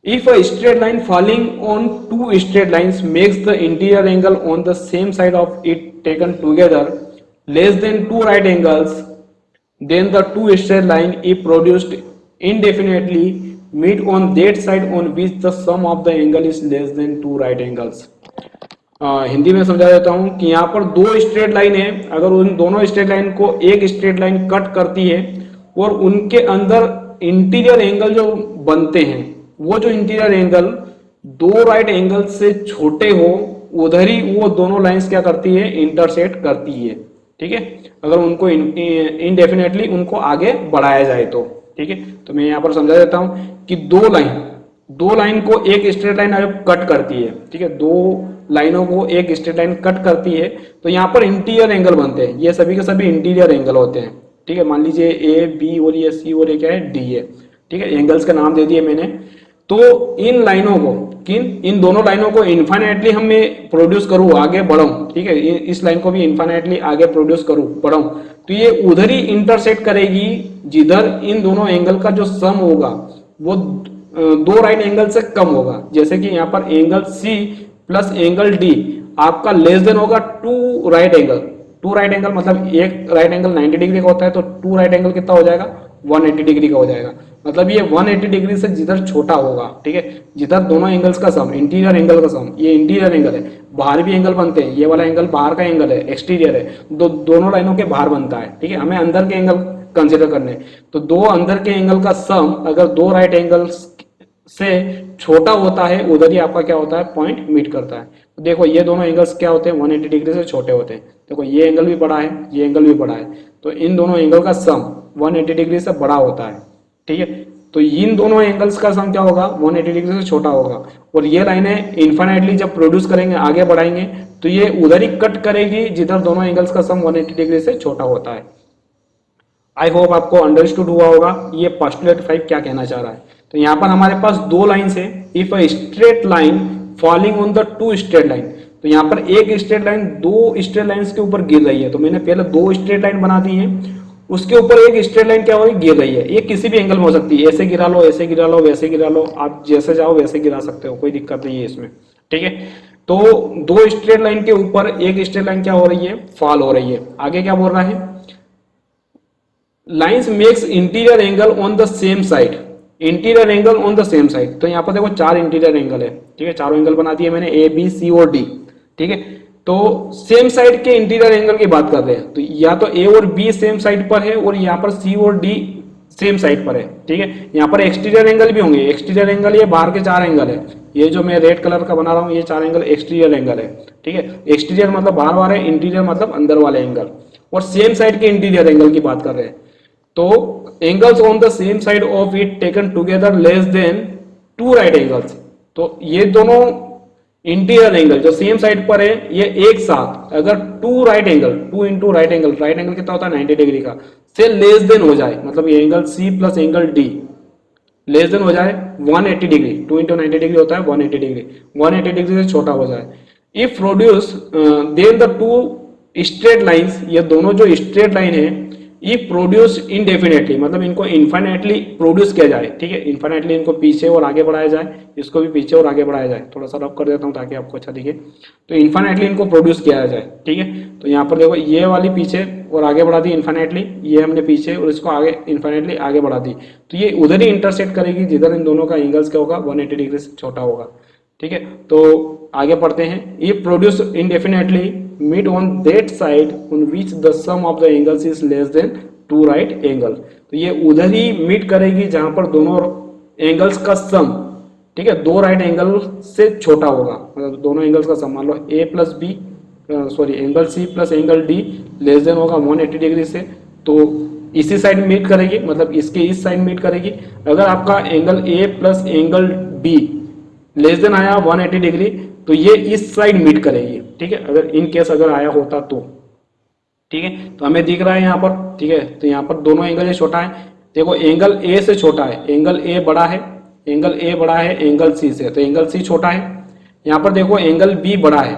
A: If a straight line falling on two straight lines makes the interior angle on the same side of it taken together less than two right angles, then the two straight line if produced indefinitely meet on that side on which the sum of the angle is less than two right angles। Hindi में समझा देता हूं कि यहाँ पर दो straight line है, अगर उन दोनों स्ट्रेट लाइन को एक स्ट्रेट लाइन कट करती है और उनके अंदर इंटीरियर एंगल जो बनते हैं, वो जो इंटीरियर एंगल दो राइट एंगल से छोटे हो, उधर ही वो दोनों लाइंस क्या करती है, इंटरसेक्ट करती है। ठीक है, अगर उनको इनडेफिनेटली उनको आगे बढ़ाया जाए तो। ठीक है, तो मैं यहाँ पर समझा देता हूं कि दो लाइन को एक स्ट्रेट लाइन कट करती है। ठीक है, दो लाइनों को एक स्ट्रेट लाइन कट करती है, तो यहाँ पर इंटीरियर एंगल बनते हैं। ये सभी के सभी इंटीरियर एंगल होते हैं। ठीक है, मान लीजिए ए बी और ये सी और ये क्या है, डी है। ठीक है, एंगल्स का नाम दे दिए मैंने। तो इन लाइनों को, इन दोनों लाइनों को इन्फाइनाइटली हम मैं प्रोड्यूस करूँ, आगे बढ़ाऊं। ठीक है, इस लाइन को भी इन्फाइनाइटली आगे प्रोड्यूस करूँ, बढ़ाऊं, तो ये उधर ही इंटरसेक्ट करेगी जिधर इन दोनों एंगल का जो सम होगा वो दो राइट एंगल से कम होगा। जैसे कि यहाँ पर angle C plus angle D आपका लेस देन होगा two right angle. Two right angle मतलब एक राइट एंगल 90 डिग्री का होता है, तो टू राइट एंगल कितना हो जाएगा, 180 डिग्री का हो जाएगा। मतलब ये 180 डिग्री से जिधर छोटा होगा। ठीक है, जिधर दोनों एंगल्स का सम, इंटीरियर एंगल का सम, ये इंटीरियर एंगल है, बाहर भी एंगल बनते हैं, ये वाला एंगल बाहर का एंगल है, एक्सटीरियर है, दोनों लाइनों के बाहर बनता है। ठीक है, हमें अंदर के एंगल कंसिडर करने, तो दो अंदर के एंगल का सम अगर दो राइट एंगल्स से छोटा होता है, उधर ही आपका क्या होता है, पॉइंट मीट करता है। तो देखो ये दोनों एंगल्स क्या होते हैं, 180 डिग्री से छोटे होते हैं। देखो ये एंगल भी बड़ा है, ये एंगल भी बड़ा है, तो इन दोनों एंगल का सम 180 डिग्री से बड़ा होता है। ठीक है, तो इन दोनों एंगल्स का सम क्या होगा, 180 डिग्री से छोटा होगा। और ये लाइनें इन्फाइनाइटली जब प्रोड्यूस करेंगे, आगे बढ़ाएंगे, तो ये उधर ही कट करेगी जिधर दोनों एंगल्स का सम 180 डिग्री से छोटा होता है। आई होप आपको अंडरस्टूड हुआ होगा ये पोस्टुलेट 5 क्या कहना चाह रहा है। तो यहाँ पर हमारे पास दो लाइंस है। If a straight line falling on the two straight line, तो यहाँ पर एक स्ट्रेट लाइन दो स्ट्रेट लाइंस के ऊपर गिर रही है। तो मैंने पहले दो स्ट्रेट लाइन बना दी है, उसके ऊपर एक स्ट्रेट लाइन क्या हो रही, गिर रही है। ये किसी भी एंगल में हो सकती है, ऐसे गिरा लो, ऐसे गिरा लो, वैसे गिरा लो, आप जैसे चाहो वैसे गिरा सकते हो, कोई दिक्कत नहीं है इसमें। ठीक है, तो दो स्ट्रेट लाइन के ऊपर एक स्ट्रेट लाइन क्या हो रही है, फॉल हो रही है। आगे क्या बोल रहा है, lines makes interior angle on the same side, interior angle on the same side. तो यहाँ पर देखो चार इंटीरियर एंगल है। ठीक है, चारों एंगल बना दिए मैंने, ए बी सी और डी। ठीक है, तो सेम साइड के इंटीरियर एंगल की बात कर रहे हैं, तो या तो ए और बी सेम साइड पर है और यहाँ पर सी और डी सेम साइड पर है, ठीक है। यहाँ पर एक्सटीरियर एंगल भी होंगे, एक्सटीरियर एंगल ये बाहर के 4 एंगल है, ये जो मैं रेड कलर का बना रहा हूँ ये 4 एंगल एक्सटीरियर एंगल है, ठीक है। एक्सटीरियर मतलब बाहर वाले, इंटीरियर मतलब अंदर वाले एंगल, और सेम साइड के इंटीरियर एंगल की बात कर रहे हैं। तो angles on the same side of it taken together less than 2 right angles, तो ये दोनों इंटीरियर एंगल जो सेम साइड पर है ये एक साथ अगर 2 right angle, 2 into right angle, right angle कितना होता है 90 डिग्री का, से लेस देन हो जाए, मतलब ये angle C plus angle D less than हो जाए 180 डिग्री, 2 इंटू 90 डिग्री होता है 180 डिग्री, 180 डिग्री से छोटा हो जाए, if produce then the 2 straight lines, ये दोनों जो स्ट्रेट लाइन है इफ प्रोड्यूस इनडेफिनेटली, मतलब इनको इन्फाइनेटली प्रोड्यूस किया जाए, ठीक है। इन्फाइनेटली इनको पीछे और आगे बढ़ाया जाए, इसको भी पीछे और आगे बढ़ाया जाए, थोड़ा सा रब कर देता हूँ ताकि आपको अच्छा दिखे। तो इन्फाइनेटली इनको प्रोड्यूस किया जाए, ठीक है। तो यहाँ पर देखो ये वाली पीछे और आगे बढ़ा दी इन्फाइनेटली, ये हमने पीछे और इसको आगे इन्फाइनेटली आगे बढ़ा दी, तो ये उधर ही इंटरसेक्ट करेगी जिधर इन दोनों का एंगल्स क्या होगा 180 डिग्री से छोटा होगा, ठीक है। तो आगे पढ़ते हैं, ये produce indefinitely meet on that side on which the sum of the angles is less than 2 right angle, तो ये उधर ही मीट करेगी जहां पर दोनों एंगल्स का सम, ठीक है, 2 राइट एंगल से छोटा होगा, मतलब दोनों एंगल्स का सम, मान लो A plus B sorry angle C plus angle D less than होगा 180 डिग्री से, तो इसी साइड मीट करेगी, मतलब इसके इस साइड मीट करेगी। अगर आपका angle A plus angle be less than आया 180 डिग्री, तो ये इस साइड मीट करेगी, ठीक है, अगर इन केस अगर आया होता तो, ठीक है। तो हमें दिख रहा है यहाँ पर, ठीक है, तो यहाँ पर दोनों एंगल ये छोटा है, देखो एंगल ए से छोटा है, एंगल ए बड़ा है, एंगल ए बड़ा है एंगल सी से, तो एंगल सी छोटा है। यहाँ पर देखो एंगल बी बड़ा है,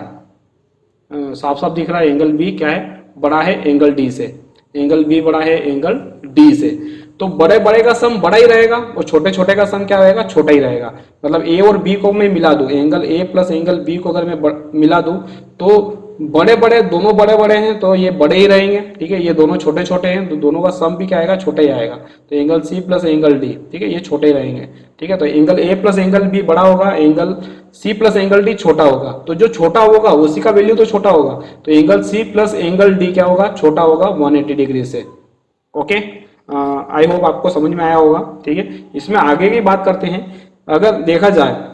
A: साफ साफ दिख रहा है, एंगल बी क्या है, बड़ा है एंगल डी से, एंगल बी बड़ा है एंगल डी से, तो बड़े बड़े का सम बड़ा ही रहेगा और छोटे छोटे का सम क्या रहेगा, छोटा ही रहेगा। मतलब ए और बी को मैं मिला दूं, angle A plus angle B को अगर मैं मिला दूं, तो बड़े बड़े दोनों बड़े बड़े हैं तो ये बड़े ही रहेंगे, ठीक है। ये दोनों छोटे छोटे हैं तो दोनों का सम भी क्या आएगा, छोटा ही आएगा। तो angle C plus angle D, ठीक है, ये छोटे ही रहेंगे, ठीक है। तो angle A plus angle B बड़ा होगा, angle C plus angle D छोटा होगा, तो जो छोटा होगा उसी का वैल्यू तो छोटा होगा, तो angle C plus angle D क्या होगा, छोटा होगा 180 डिग्री से। ओके, आई होप आपको समझ में आया होगा, ठीक है। इसमें आगे की बात करते हैं, अगर देखा जाए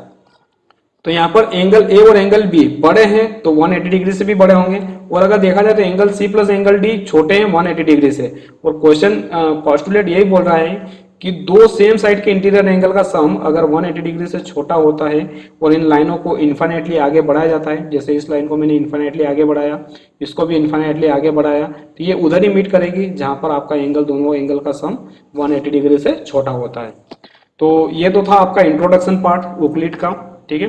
A: तो यहाँ पर एंगल ए और एंगल बी बड़े हैं तो 180 डिग्री से भी बड़े होंगे, और अगर देखा जाए तो angle C plus angle D छोटे हैं 180 डिग्री से। और क्वेश्चन पोस्टुलेट यही बोल रहा है कि दो सेम साइड के इंटीरियर एंगल का सम अगर 180 डिग्री से छोटा होता है और इन लाइनों को इन्फाइनेटली आगे बढ़ाया जाता है, जैसे इस लाइन को मैंने इन्फाइनेटली आगे बढ़ाया, इसको भी इन्फाइनेटली आगे बढ़ाया, तो ये उधर ही मीट करेगी जहां पर आपका एंगल, दोनों एंगल का सम 180 डिग्री से छोटा होता है। तो ये तो था आपका इंट्रोडक्शन पार्ट यूक्लिड का, ठीक है।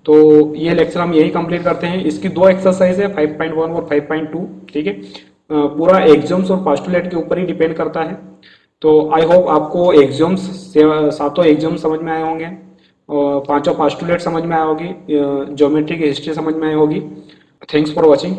A: तो ये लेक्चर हम यही कंप्लीट करते हैं। इसकी 2 एक्सरसाइज है 5.1 और 5.2, ठीक है। पूरा एग्जाम्स और पोस्टुलेट के ऊपर ही डिपेंड करता है। तो आई होप आपको एग्जाम्स, 7 एग्जाम समझ में आए होंगे और 5 पोस्टुलेट समझ में आए होगी, ज्योमेट्री की हिस्ट्री समझ में आई होगी। Thanks for watching.